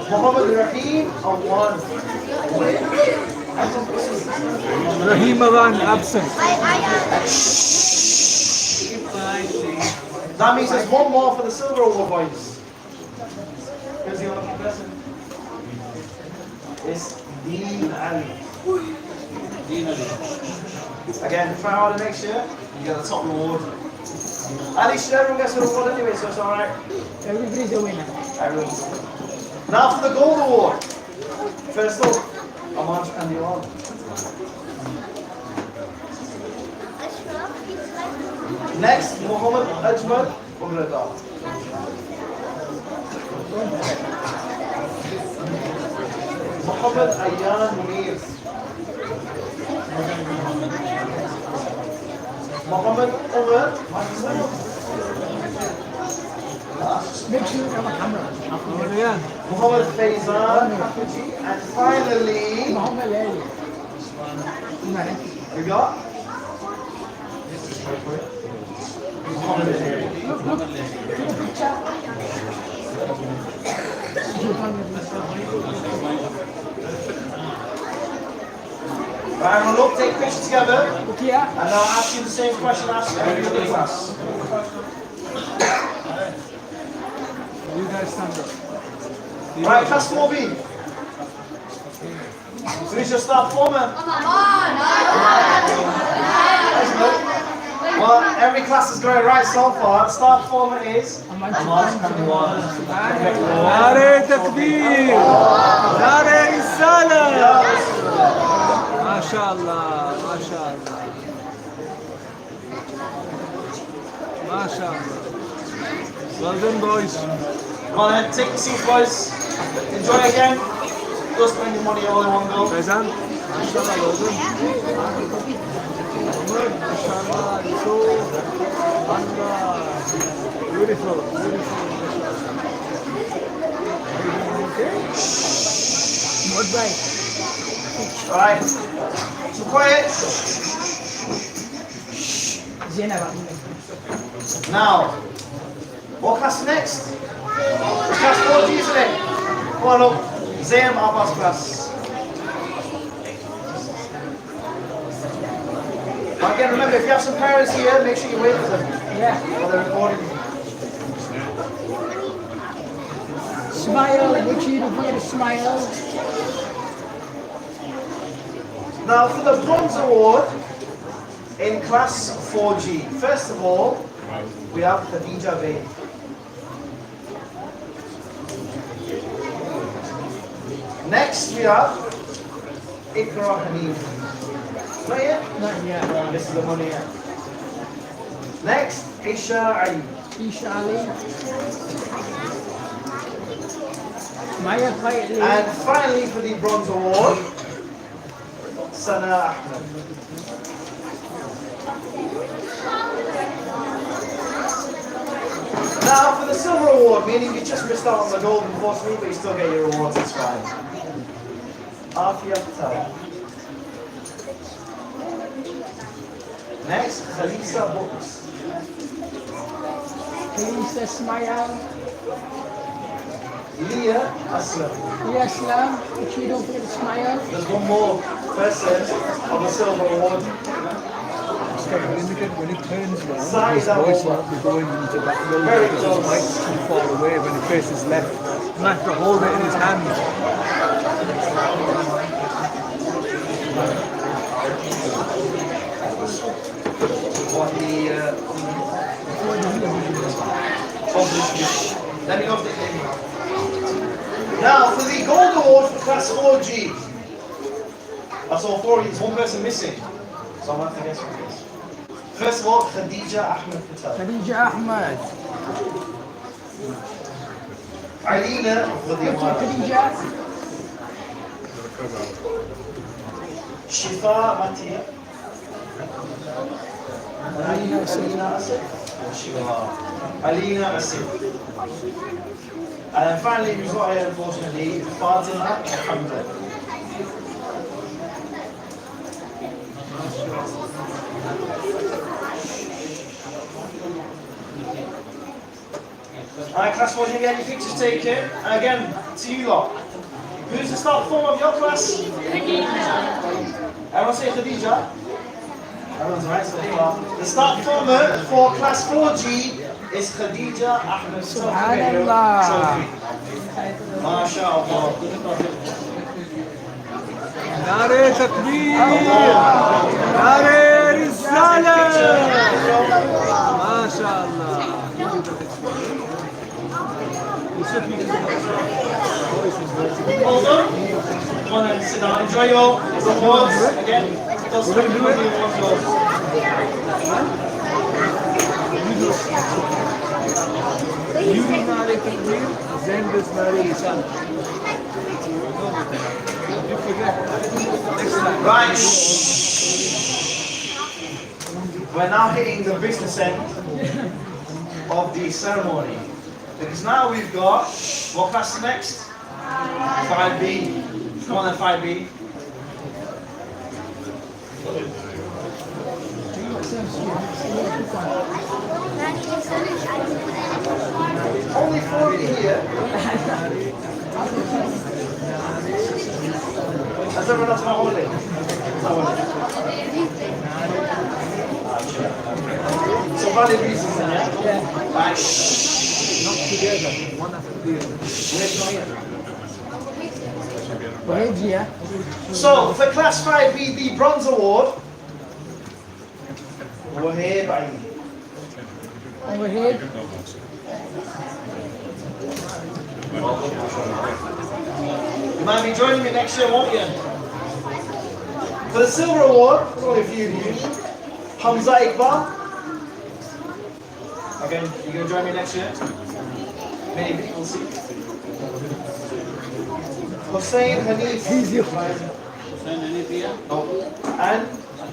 Muhammad Rahim on 1. Rahim Awan absent. That means there's 1 more for the silver award, boys. Here's the other person. It's Deen Ali. Again, try harder next year, you get the top reward. Ali, should everyone gets a reward anyway, so it's alright. Everybody's a winner. Everyone. Now for the gold award. First up, Aman and Yohan. Next, Muhammad Ajmal Umrada. Muhammad Ayyan Munir. Muhammad Umar. Make sure you have a camera. Muhammad Faizan Hafizi. And finally, Muhammad Ali. we got Muhammad Ali. Right, everyone look, take pictures together. Yeah. And I'll ask you the same question I asked every other class. You guys stand up. Right, class 4B. Finish your start format. Well, every class is going right so far. The start format is Nare Takbir! Nare Risala! MashaAllah, MashaAllah. MashaAllah. Well done, boys. Come on then, take your seats, boys. Enjoy again. Go spend your money all in one go. Faizan, MashaAllah, well done. MashaAllah, so beautiful, beautiful. Good bye. Alright. So quiet. Zainab. Now, what class next? Class 4G, isn't it? Come on up. Zayn Abbas class. Again, remember, if you have some parents here, make sure you wait for them Yeah. while they're recording. Smile. Make sure you don't forget to smile. Now, for the bronze award in class 4G, first of all, we have Khadija Bey. Next, we have Ikra Hanif. Not yet? Not yet. This is the money yet. Next, Isha Ali. Isha Ali. Maya quietly. And finally, for the bronze award, Sana Ahmed. Now, for the silver award, meaning you just missed out on the gold unfortunately, but you still get your awards, it's fine. Afia Patel. Next, Khalisa Books. Lisa smile. Leah Aslam. Yes, Islam. Make sure you don't forget to smile. There's one more person on the silver award. When it turns round, Side his voice up. will be going into that low Very because his close. mic's too far away when he faces left. He might have to hold it in his hand. What the let me go to the camera. Now for the gold award for class 4G. That's all 4. There's one person missing. So I'm going to have to guess who it is. First of all, Khadija Ahmed Patel. Khadija Ahmed. Alina Khadija. Khadija. Shifa Mati. Alina Asif. Alina Asif. And then finally, we've got here, unfortunately, Fatima and Hamza. Alright, class 4, you get any pictures taken? And again, to you lot. Who's the start form of your class? Everyone say Khadija? Everyone's right so far. The start former for class 4G is Khadija Ahmed Subhanallah. Sophie. MashaAllah. Nare takbir! Nare risala! MashaAllah. Hold on. Come on and sit down. Enjoy your rewards. Again, we're going to do it. You do Nare takbir, then this Nare risala. You forget. Next time. Right. We're now hitting the business end of the ceremony. Because now we've got, what class is next? 5B. Come on then, 5B. Only 4 here. Has everyone else got holiday? So valid reasons then, yeah? Right. Not together, one after the other. So, for class 5B, the bronze award. Over here, bye. Over here. You might be joining me next year, won't you? For the silver award, there's only a few of you. Hamza Iqbal. Again, you going to join me next year? Maybe, we'll see. Hussein Hanif. No. And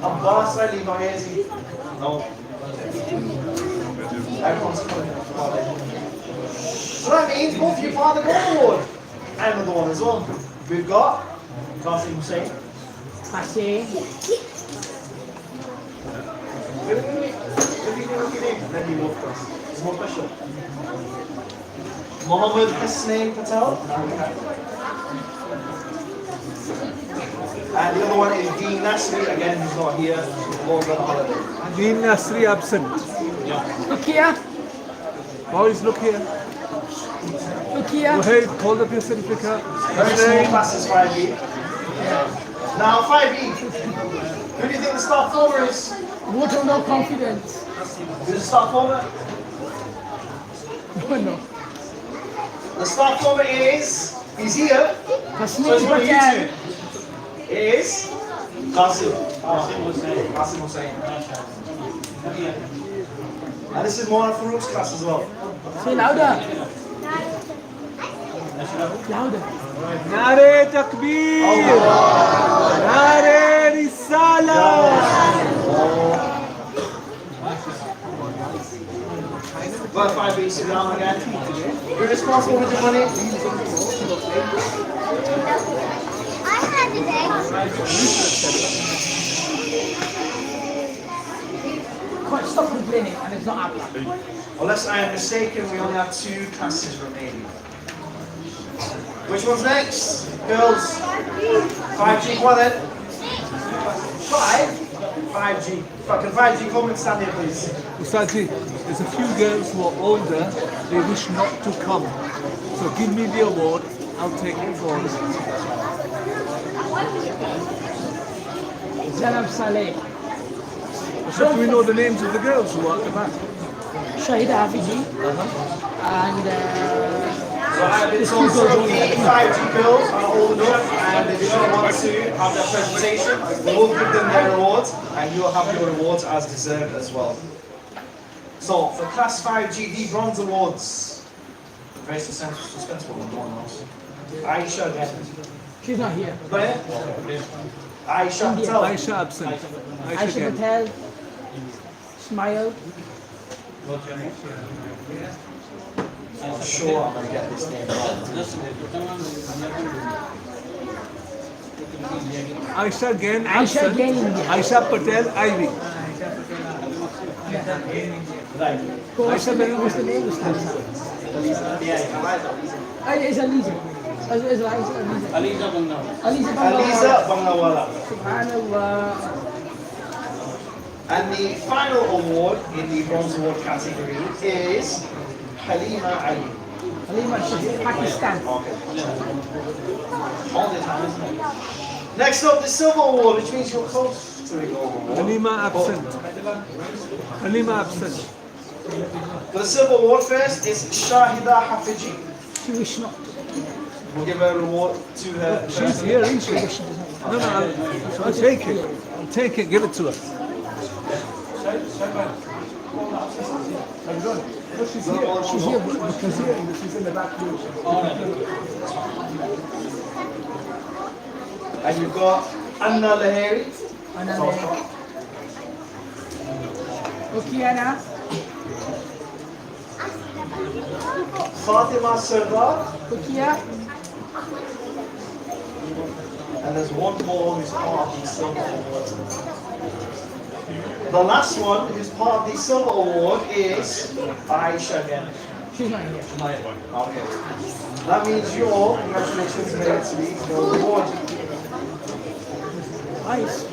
Abbas Ali Maezi. No. Everyone's coming. So that means both of you are the gold award. And another one as well. We've got Qasim Hussein. Hussein. Wait. Then you walk us. It's more special. Mohammed Hasnain Patel. And the other one is Dean Nasri, again, who's not here. Lord on holiday. Dean Nasri absent. Look here. Boys, look here. Look here. Hey, hold up your certificate. Very small classes, 5E. Now, 5E. Who do you think the start former is? Vote of no confidence. Who's the start former? No. The start former is, he's here. So it's one of you two. It is Qasim. Qasim Hussein. And this is Mona Farouk's class as well. Say louder. Louder. Nare takbir! Nare risala! But 5B, sit down again. You're responsible with your money. I had an egg. Stop complaining and it's not happening. Unless I am mistaken, we only have 2 classes remaining. Which one's next? Girls? 5G, come on then. 5G. Can 5G come and stand here, please? Ustadji, there's a few girls who are older, they wish not to come. So give me the award, I'll take it for them. Zanab Saleh. So do we know the names of the girls who are at the back? Shahida Hafiji. And So I've been told some of the 5G girls are old enough and they do not want to have their presentation. We will give them their rewards and you will have your rewards as deserved as well. So for class 5G, the bronze awards. Very suspenseful, no one else. Aisha again. she's not here. Not here? Aisha Patel. Aisha absent. Aisha again. Patel. Smile. I'm sure I'm going to get this name wrong. Aisha again. Aisha absent. again, India. Aisha Patel, Ivy. Right. What's the name? What's the name? What's the name? It's Aliza. It's Aliza. Aliza Aliza Bangladesh. Bangawala. Subhanallah. And the final award in the bronze award category is Halima Ali. Halima, she's Pakistan. Okay. All the time, isn't it? Next up, the silver award, which means you're close to the gold award. Halima absent. Halima absent. For the silver award first is Shahida Hafiji. She wish not. We'll give her a reward to her. She's here, isn't she? No, I'll take it. I'll take it. Give it to her. She's here. She's here because She's in the back room. And you've got Anna Lahiri. Okay, Anna. Fatima Sardar. Okay. And there's one more who's part of the silver award. The last one who's part of the silver award is Aisha again. She's not here. Okay. That means you all, congratulations, made it to the award. Nice.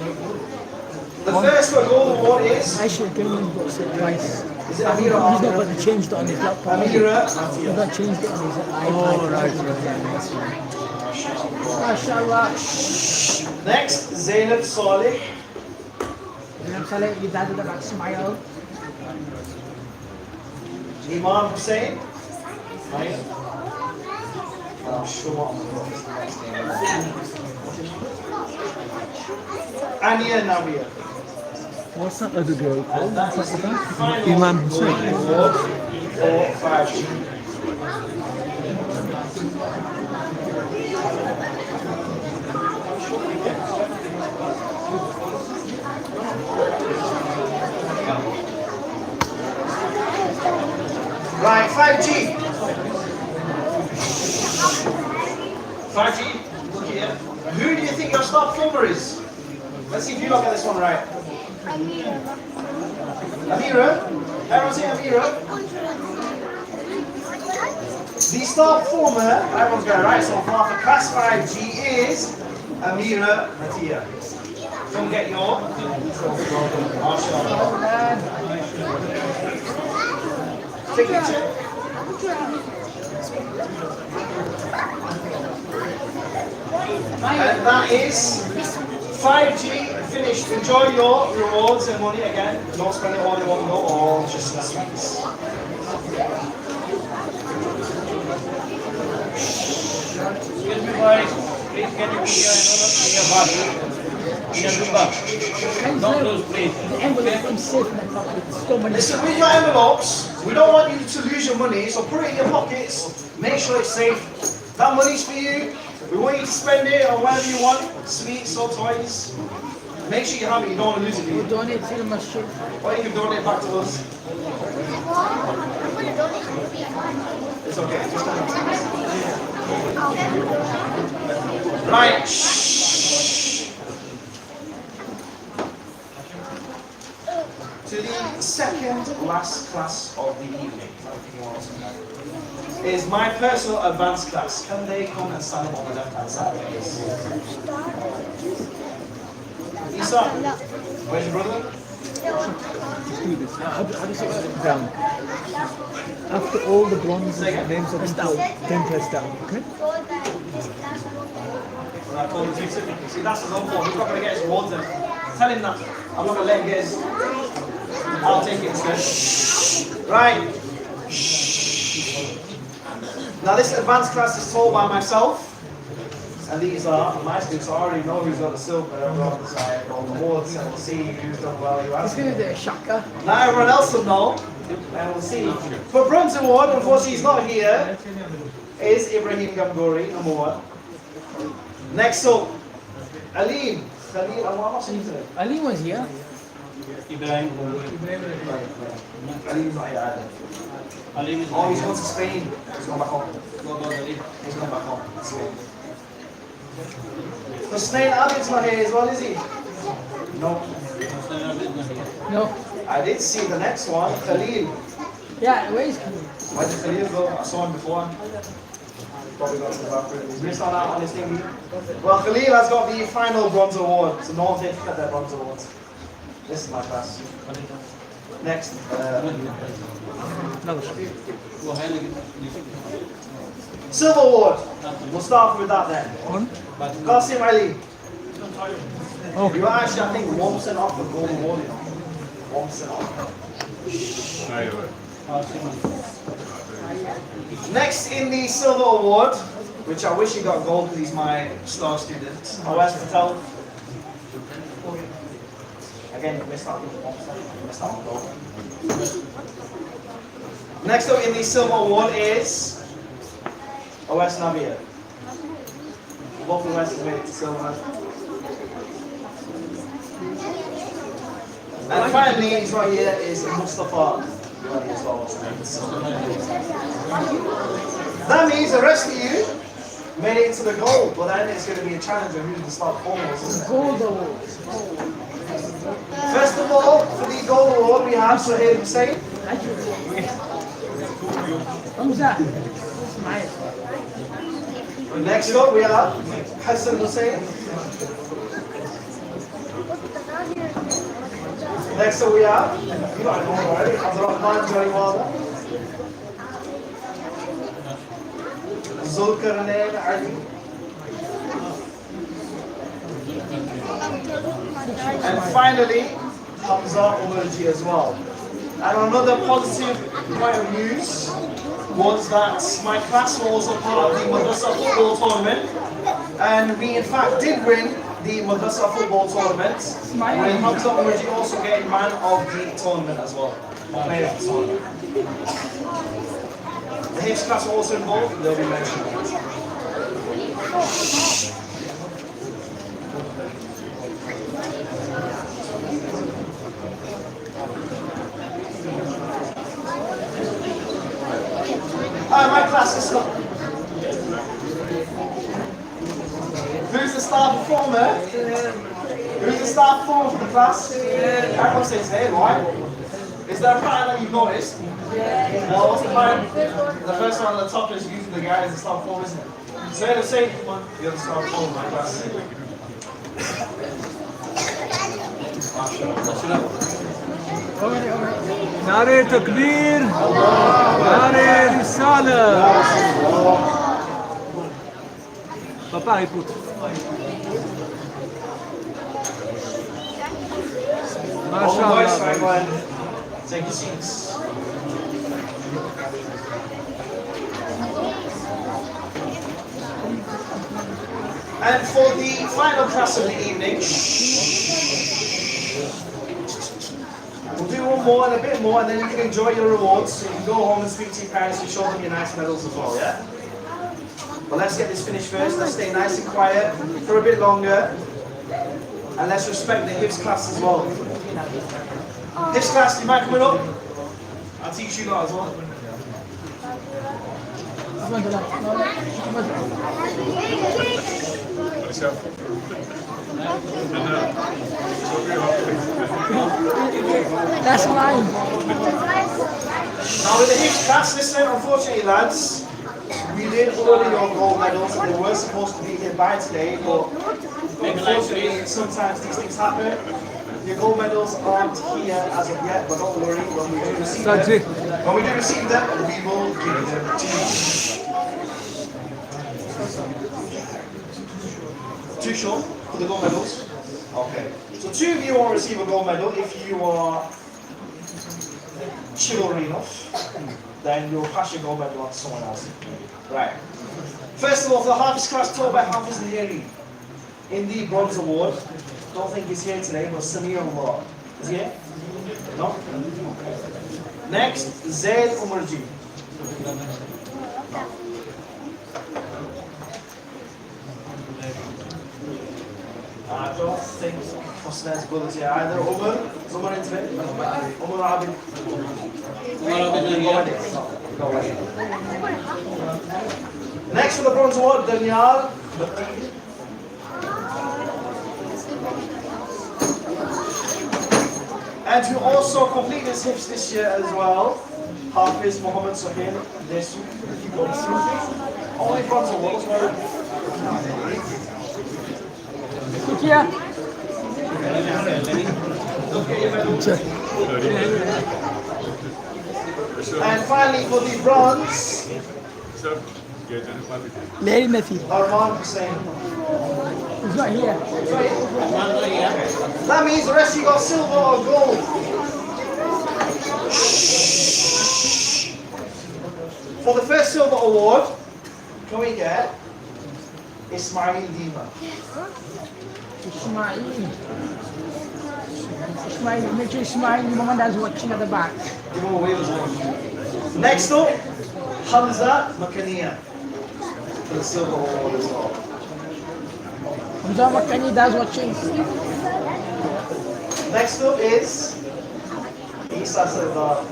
The first gold award is Aisha again got it twice. Is it He's Amira? not got to change it on his laptop. Amira. He's not changed it on his iPad. Oh, right. MashaAllah. Next, Zainab Saleh. I'm telling you, dad with a big smile. Imam Hussein. I'm sure I'm going to next name. Ania Navia. What's that other girl called? And that is the final Imam Hussein. award for 5G. Right, 5G. 5G, look here. Who do you think your star performer is? Let's see if you look at this one right. Amira? Everyone say Amira? The star performer, everyone's got it right so far for class 5G is Amira Matia. Don't get your MashaAllah. Take a picture. And that is 5G finished. Enjoy your rewards and money again. Don't spend it all in one go or just sweets. Excuse me, boys. Please can you be here in your bus? Don't lose, please. The envelope is safe in the pocket. So many. Listen, with your envelopes, we don't want you to lose your money, so put it in your pockets. Make sure it's safe. That money's for you. We want you to spend it on whatever you want, sweets or toys. Make sure you have it, you don't want to lose it. We'll donate to the masjid. Or you can donate back to us. It's okay, just right. Shh. To the second last class of the evening is my personal advanced class. Can they come and stand up on the left hand side, please? Isa, where's your brother? Do this. How does it sit down? After all the bronze names have been called, then press down, okay? When I call him too typical. See, that's his own fault. He's not going to get his rewards in. Tell him that. I'm not going to let him get his. I'll take it instead. Right. Now this advanced class is taught by myself. And these are my students. I already know who's got the silver on the side, on the awards, and we'll see who's done well, who He's hasn't. going to do a shaka. Now everyone else will know, and we'll see. For bronze award, unfortunately he's not here, is Ibrahim Gamgori, number 1. Next up, Alim. Khalil, I'm not saying today. Ali was here. Ibrahim. Alim's not here either. Ali is Oh, he's gone to Spain. He's gone back home. Go, Ali. He's gone back home. Spain. Hussein Abid's not here as well, is he? No. No. I did see the next one, Khalil. Yeah, where is Where did Khalil go? I saw him before. Probably got to the bathroom. He's missed out on his thingy. Well, Khalil has got the final bronze award, so no one did get their bronze awards. This is my class. Next. Silver award. We'll start with that then. On? Qasim Ali. Okay. You are actually, I think, 1% off the gold award. 1% off. Next in the silver award, which I wish he got gold because he's my star student. Awais Patel. Again, you missed out on 1%. You missed out on gold. Next up in the silver award is Awais Nabia. Both of Awais has made it to silver. And finally, he's right here, is Mustafa. That means the rest of you made it into the gold, but then it's going to be a challenge of who's the start foremost. gold award? First of all, for the gold award, we have Suhail Hussein. Hamza. Next up, we have Hassan Hussein. Next up, we have, you don't know already, Abdurrahman Jariwala. Zulkarnain Ali. And finally, Hamza Umarji as well. And another positive point of news was that my class was also part of the Madrasah football tournament, and we in fact did win the Madrasah football tournament, and Hamza Umarji also getting man of the tournament as well. Player of the tournament. The Hibs class were also involved, they'll be mentioned. My class is not. Who's the star performer? Who's the star performer for the class? Everyone says hey, right? Is there a pattern that you've noticed? Well, what's the pattern? The first one on the top is usually the guy is the star performer, isn't it? So let's say you're the star performer of my class. نعرة تكبير نعرة رسالة Papa, he put. All the boys, MashaAllah. everyone, take your seats. And for the final class of the evening, we'll do one more and a bit more, and then you can enjoy your rewards. So you can go home and speak to your parents and show them your nice medals as well, yeah? But let's get this finished first. Let's stay nice and quiet for a bit longer. And let's respect the Hibs class as well. Hibs class, do you mind coming up? I'll teach you lot as well. That's mine. Now with the Hibs class, listen, unfortunately lads, we did order your gold medals and they were supposed to be here by today, but unfortunately sometimes these things happen. Your gold medals aren't here as of yet, but don't worry, when we do receive them, we will give them to you. Too short for the gold medals? Okay. So two of you will receive a gold medal if you are chivalry enough. Then you'll pass your gold medal on to someone else. Right. First of all, for the Hafiz class taught by Hafiz Nahiri in the bronze award. Don't think he's here today, but Samir Allah. Is he here? No? Next, Zaid Umarji. I don't think Hosna's good as here either. Umar in today? Umar Abid. Go away. Next for the bronze award, Daniel. And who also completed his hips this year as well, Hafiz Muhammad Sahil. This only bronze awards. Look here. And finally for the bronze, Very messy. Arman Hussain. It's not here. That means the rest of you got silver or gold. For the first silver award, can we get Ismail Dima? Ismail. Ismail. Make sure Ismail, your mom and dad's watching at the back. Give him a wave as well. Next up, Hamza Makania for the silver award as well. Hamza Makani dad's watching. Next up is Isa Sardar.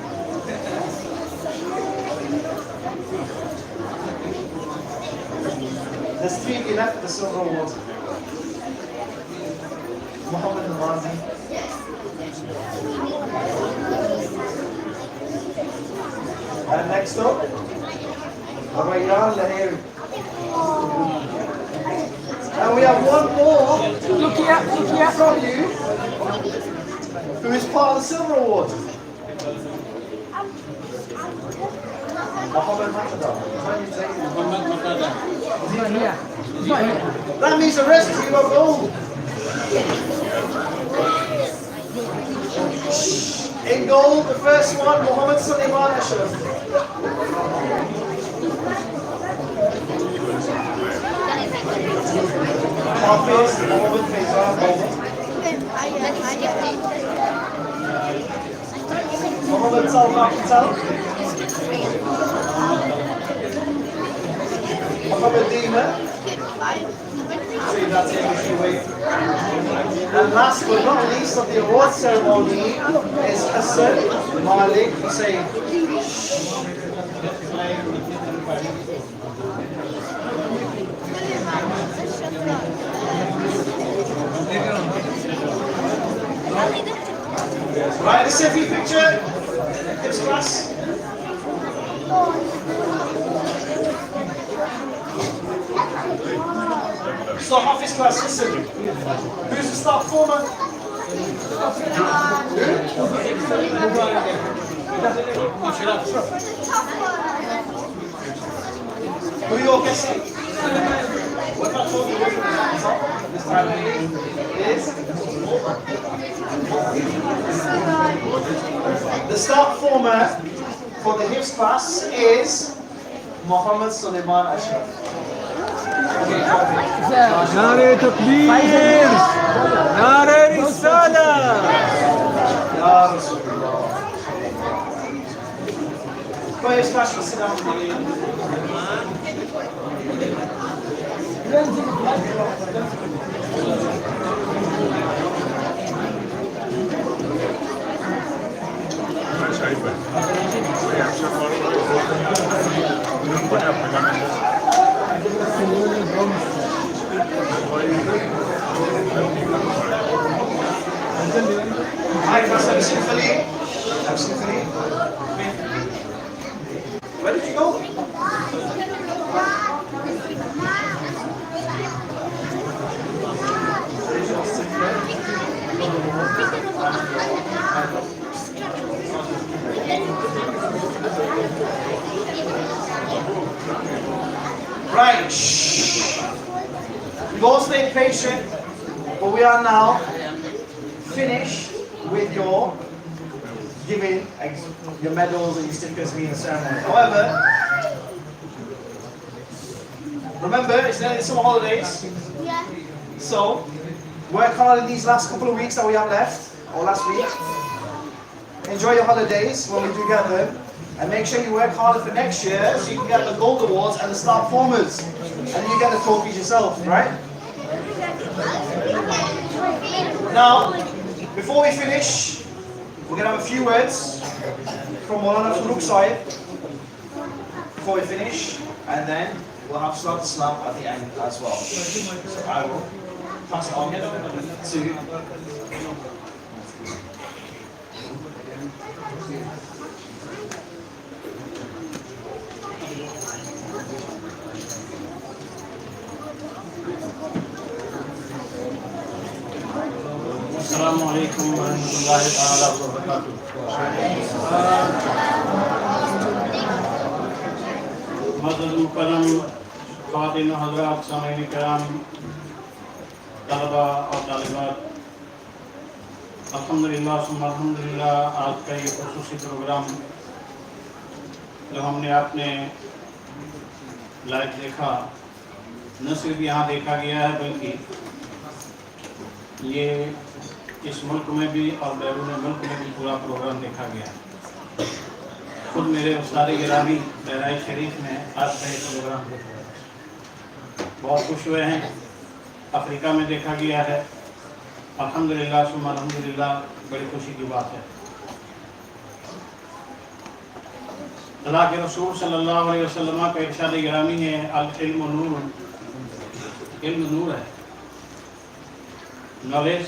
There's 3 left for the silver award. Muhammad Namazi. And next up, Rayyan Lahiri. And we have one more Look here. from you who is part of the silver award. Muhammad Madrasah. It's not here. It's not here. That means the rest of you are gold. In gold, the first one, Muhammad Sulaiman Ashraf. Hafiz Muhammad Faisal gold. Muhammad Salman Patel. Muhammad Dima. See, that's it, if you wait. And last but not least of the award ceremony is Hassan Malik Hussain. Right, the selfie picture. Hips class. Start office class, listen. Who's the staff former? Who are you all guessing? What about talking this time is? The start former for the hips class is Muhammad Sulaiman Ashraf. نعرة تكبير نعرة رسالة Ya Rasulullah. Go ahead, smash and sit down. Hi, class, have you seen Khalid? Have you seen Khalid? Where did you go? Right. You've all stayed patient, but we are now finished with your giving your medals and your stickers being a ceremony. However, remember it's the end of the summer holidays. Yeah. So work hard in these last couple of weeks that we have left, or last week. Enjoy your holidays when we do get them. And make sure you work harder for next year so you can get the gold awards and the star performers. And you get the trophies yourself, right? Now, before we finish, we're going to have a few words from Maulana Farooq Sahib. before we finish, and then we'll have Salat Islam at the end as well. So I will pass it on to السلام علیکم ورحمۃ اللہ تعالیٰ وبرکاتہ. معزز مکرم خواتین و حضرات، سامعین کرام، طلباء اور طالبات، الحمدللہ ثم الحمدللہ آج کا یہ خصوصی پروگرام جو ہم نے آپ نے لائیو دیکھا، نہ صرف یہاں دیکھا گیا ہے بلکہ یہ اس ملک میں بھی اور بیرون ملک میں بھی پورا پروگرام دیکھا گیا. خود میرے استاد گرامی بہرائچ شریف میں آج کا یہ پروگرام دیکھا گیا، بہت خوش ہوئے ہیں. افریقہ میں دیکھا گیا ہے، الحمدللہ ثم الحمدللہ، بڑی خوشی کی بات ہے. اللہ کے رسول صلی اللہ علیہ وسلم کا ارشاد گرامی ہے، العلم نور، علم نور ہے. Knowledge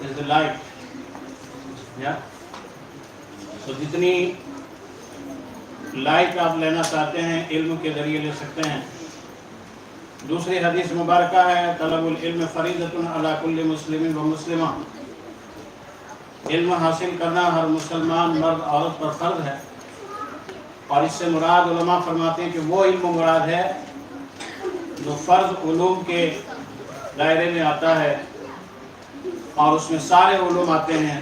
is the light. تو جتنی لائٹ آپ لینا چاہتے ہیں علم کے ذریعے لے سکتے ہیں. دوسری حدیث مبارکہ ہے، طلب العلم فریضۃ علی کل مسلم و مسلمہ. علم حاصل کرنا ہر مسلمان مرد عورت پر فرض ہے، اور اس سے مراد علماء فرماتے ہیں کہ وہ علم مراد ہے جو فرض علوم کے دائرے میں آتا ہے، اور اس میں سارے علوم آتے ہیں.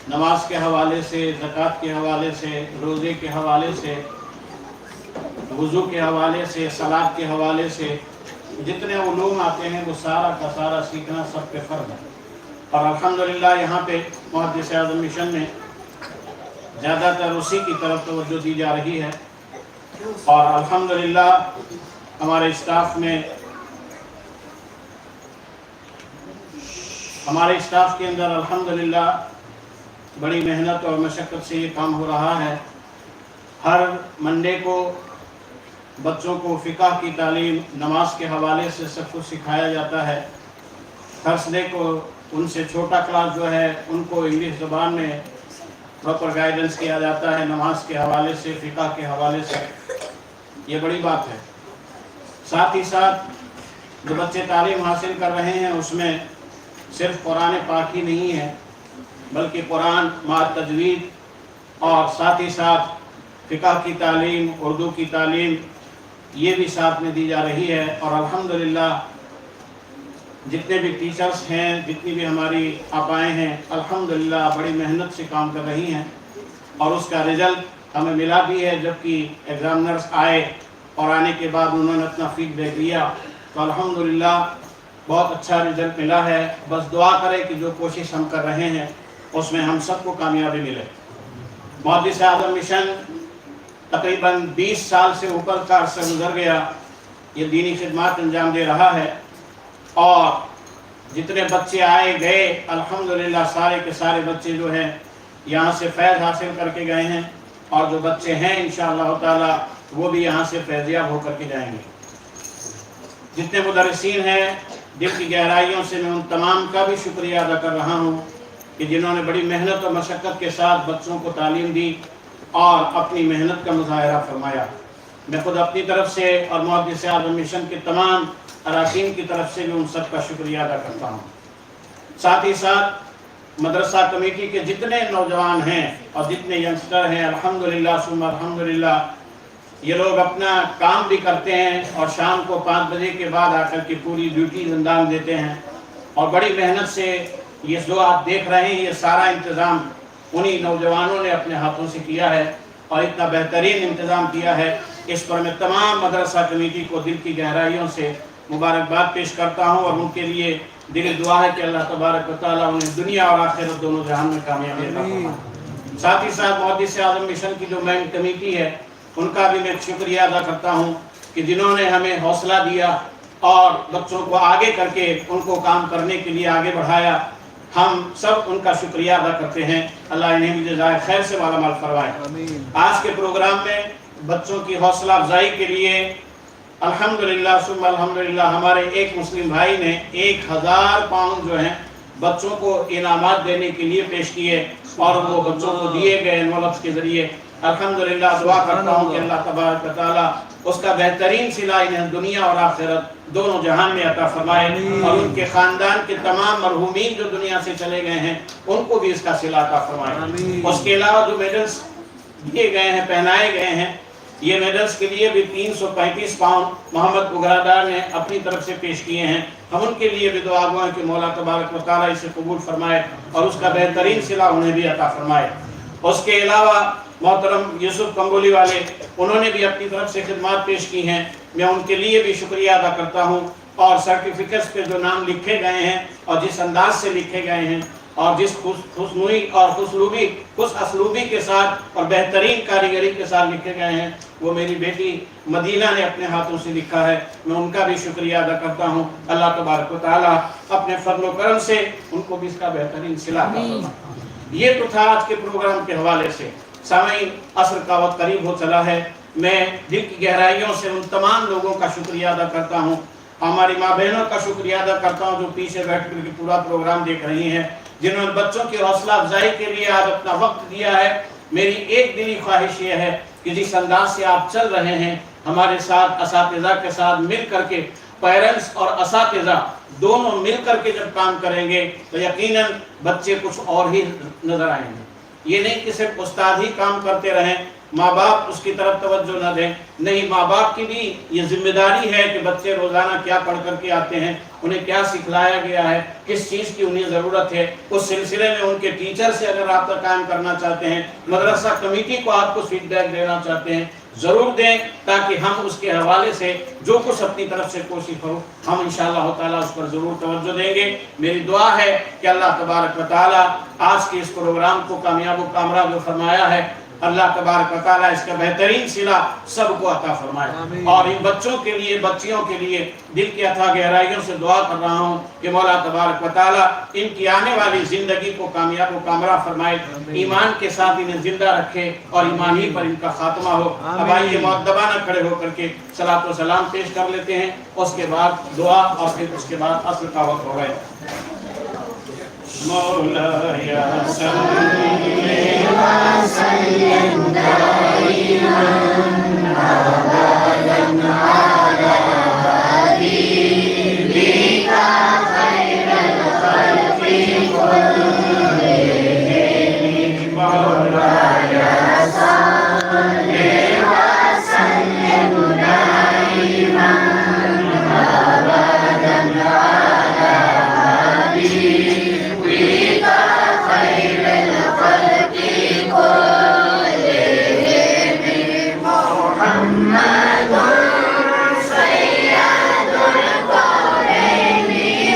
نماز کے حوالے سے، زکوٰۃ کے حوالے سے، روزے کے حوالے سے، وضو کے حوالے سے، صلاۃ کے حوالے سے، جتنے علوم آتے ہیں وہ سارا کا سارا سیکھنا سب پہ فرض ہے. اور الحمدللہ یہاں پہ محدث اعظم مشن میں زیادہ تر اسی کی طرف توجہ دی جا رہی ہے. اور الحمدللہ ہمارے اسٹاف کے اندر الحمدللہ بڑی محنت اور مشقت سے یہ کام ہو رہا ہے. ہر منڈے کو بچوں کو فقہ کی تعلیم نماز کے حوالے سے سب کچھ سکھایا جاتا ہے. تھرسڈے کو ان سے چھوٹا کلاس جو ہے ان کو انگلش زبان میں پراپر گائیڈنس کیا جاتا ہے، نماز کے حوالے سے، فقہ کے حوالے سے. یہ بڑی بات ہے. ساتھ ہی ساتھ جو بچے تعلیم حاصل کر رہے ہیں اس میں صرف قرآن پاک ہی نہیں ہے، بلکہ قرآن مع تجوید اور ساتھ ہی ساتھ فقہ کی تعلیم، اردو کی تعلیم، یہ بھی ساتھ میں دی جا رہی ہے. اور الحمدللہ جتنے بھی ٹیچرز ہیں، جتنی بھی ہماری آپائیں ہیں، الحمدللہ بڑی محنت سے کام کر رہی ہیں. اور اس کا رزلٹ ہمیں ملا بھی ہے. جبکہ ایگزامنرز آئے اور آنے کے بعد انہوں نے اپنا فیڈ بیک دیا تو الحمدللہ بہت اچھا رزلٹ ملا ہے. بس دعا کریں کہ جو کوشش ہم کر رہے ہیں اس میں ہم سب کو کامیابی ملے. محدث اعظم مشن تقریباً 20 سال سے اوپر کا عرصہ گزر گیا یہ دینی خدمات انجام دے رہا ہے. اور جتنے بچے آئے گئے الحمدللہ سارے کے سارے بچے جو ہیں یہاں سے فیض حاصل کر کے گئے ہیں، اور جو بچے ہیں انشاءاللہ تعالی وہ بھی یہاں سے فیضیاب ہو کر کے جائیں گے. جتنے مدرسین ہیں دل کی گہرائیوں سے میں ان تمام کا بھی شکریہ ادا کر رہا ہوں کہ جنہوں نے بڑی محنت اور مشقت کے ساتھ بچوں کو تعلیم دی اور اپنی محنت کا مظاہرہ فرمایا. میں خود اپنی طرف سے اور محدث اعظم مشن کے تمام اراکین کی طرف سے بھی ان سب کا شکریہ ادا کرتا ہوں. ساتھ ہی ساتھ مدرسہ کمیٹی کے جتنے نوجوان ہیں اور جتنے ینگسٹر ہیں الحمدللہ ثم الحمدللہ، یہ لوگ اپنا کام بھی کرتے ہیں اور شام کو 5 بجے کے بعد آ کر کے پوری ڈیوٹیز انجام دیتے ہیں. اور بڑی محنت سے یہ جو آپ دیکھ رہے ہیں یہ سارا انتظام انہی نوجوانوں نے اپنے ہاتھوں سے کیا ہے، اور اتنا بہترین انتظام کیا ہے. اس پر میں تمام مدرسہ کمیٹی کو دل کی گہرائیوں سے مبارکباد پیش کرتا ہوں، اور ان کے لیے دل دعا ہے کہ اللہ تبارک و تعالیٰ انہیں دنیا اور آخرت دونوں جہان میں کامیابی عطا فرمائے. ساتھ ہی ساتھ محدث اعظم مشن کی جو مین کمیٹی ہے ان کا بھی میں شکریہ ادا کرتا ہوں کہ جنہوں نے ہمیں حوصلہ دیا اور بچوں کو آگے کر کے ان کو کام کرنے کے لیے آگے بڑھایا. ہم سب ان کا شکریہ ادا کرتے ہیں. اللہ انہیں بھی جزائے خیر سے مالا مال فرمائے. آج کے پروگرام میں بچوں کی حوصلہ افزائی کے لیے الحمدللہ ثم الحمدللہ ہمارے ایک مسلم بھائی نے 1000 پاؤنڈ جو ہیں بچوں کو انعامات دینے کے لیے پیش کیے اور وہ بچوں کو دیے گئے انولپس کے ذریعے. الحمدللہ دعا کرتا ہوں کہ اللہ تبارک و تعالیٰ اس کا بہترین صلہ انہیں دنیا اور آخرت دونوں جہان میں عطا فرمائے اور ان کے خاندان کے تمام مرحومین جو دنیا سے چلے گئے ہیں ان کو بھی اس کا صلہ عطا فرمائے. اس کے علاوہ جو میڈلز دیے گئے ہیں پہنائے گئے ہیں یہ میڈلز کے لیے بھی 335 پاؤنڈ محمد اگرادار نے اپنی طرف سے پیش کیے ہیں. ہم ان کے لیے بھی دعا گو ہیں کہ مولا تبارک و تعالیٰ اسے قبول فرمائے اور اس کا بہترین صلہ انہیں بھی عطا فرمائے. اس کے علاوہ محترم یوسف کمبولی والے انہوں نے بھی اپنی طرف سے خدمات پیش کی ہیں. میں ان کے لیے بھی شکریہ ادا کرتا ہوں اور سرٹیفکیٹس پہ جو نام لکھے گئے ہیں اور جس انداز سے لکھے گئے ہیں اور جس خوشنوئی اور خوش اسلوبی کے ساتھ اور بہترین کاریگری کے ساتھ لکھے گئے ہیں وہ میری بیٹی مدینہ نے اپنے ہاتھوں سے لکھا ہے. میں ان کا بھی شکریہ ادا کرتا ہوں. اللہ تبارک و تعالیٰ اپنے فضل و کرم سے ان کو بھی اس کا بہترین صلہ عطا فرمائے. یہ تو تھا آج کے پروگرام کے حوالے سے. سامعین عصر کا وقت قریب ہو چلا ہے. میں دل کی گہرائیوں سے ان تمام لوگوں کا شکریہ ادا کرتا ہوں. ہماری ماں بہنوں کا شکریہ ادا کرتا ہوں جو پیچھے بیٹھ کر کے پورا پروگرام دیکھ رہی ہیں جنہوں نے بچوں کی حوصلہ افزائی کے لیے آج اپنا وقت دیا ہے. میری ایک دلی خواہش یہ ہے کہ جس انداز سے آپ چل رہے ہیں ہمارے ساتھ اساتذہ کے ساتھ مل کر کے پیرنٹس اور اساتذہ دونوں مل کر کے جب کام کریں گے تو یقیناً بچے کچھ اور ہی نظر آئیں گے. یہ نہیں کہ صرف استاد ہی کام کرتے رہیں ماں باپ اس کی طرف توجہ نہ دیں. نہیں، ماں باپ کی بھی یہ ذمہ داری ہے کہ بچے روزانہ کیا پڑھ کر کے آتے ہیں انہیں کیا سکھلایا گیا ہے کس چیز کی انہیں ضرورت ہے. اس سلسلے میں ان کے ٹیچر سے اگر رابطہ قائم کرنا چاہتے ہیں مدرسہ کمیٹی کو آپ کو فیڈ بیک دینا چاہتے ہیں ضرور دیں تاکہ ہم اس کے حوالے سے جو کچھ اپنی طرف سے کوشش ہو ہم انشاءاللہ تعالیٰ اس پر ضرور توجہ دیں گے. میری دعا ہے کہ اللہ تبارک و تعالیٰ آج کے اس پروگرام کو کامیاب و کامراب جو فرمایا ہے اللہ تبارک و تعالیٰ اس کا بہترین صلہ سب کو عطا فرمائے. اور ان بچوں کے لیے بچیوں کے لیے دل کی اتھا گہرائیوں سے دعا کر رہا ہوں کہ مولا تبارک و تعالیٰ ان کی آنے والی زندگی کو کامیاب و کامراب فرمائے. ایمان کے ساتھ انہیں زندہ رکھے اور ایمان ہی پر ان کا خاتمہ ہو. اب آئیے مؤدبانہ کھڑے ہو کر کے صلاۃ و سلام پیش کر لیتے ہیں. اس کے بعد دعا اور پھر اس کے بعد عصر کا وقت ہو گئے. مولاي صل وسلم دائما ابدا على حبيبك خير الخلق كلهم. مولاي صل وسلم دائما ابدا على حبيبك خير الخلق كلهم. محمد سيد الكونين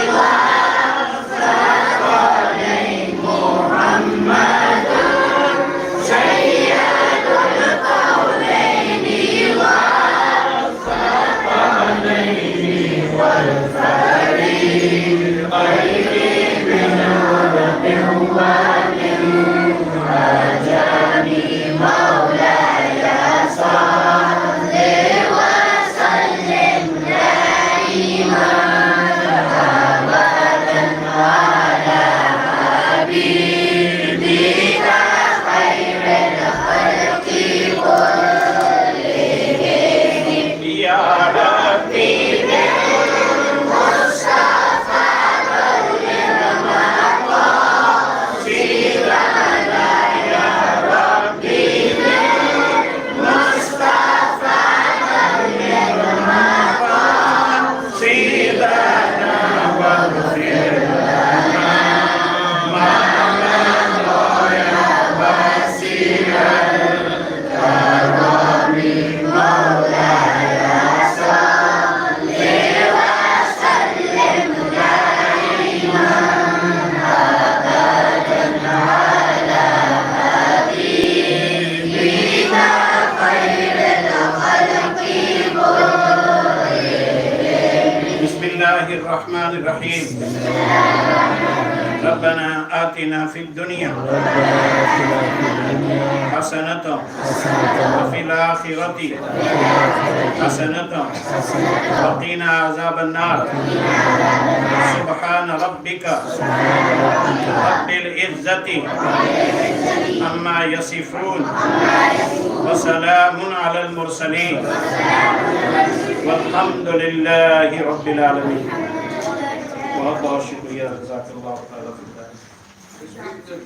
والثقلين. محمد سيد الكونين والثقلين والفريقين من عرب ومن عجم. مولاي صل وسلم دائما ابدا على حبيبك خير الخلق كلهم. يا ربي بالمصطفى بلغ مقاصدنا. يا ربي بالمصطفى بلغ مقاصدنا واغفر لنا ما مضى يا واسع الكرم. مولاي صل وسلم دائما ابدا على حبيبك خير الخلق كلهم. بسم الله الرحمن الرحيم. ربنا آتنا في الدنيا ربنا آتنا في الدنيا حسنة حسنة وفي الآخرة حسنة وقنا عذاب النار سبحان ربك رب العزة عما يصفون وسلام على المرسلين والحمد لله رب العالمين. बहुत बहुत शुक्रिया, जज़ाकल्लाह खैर।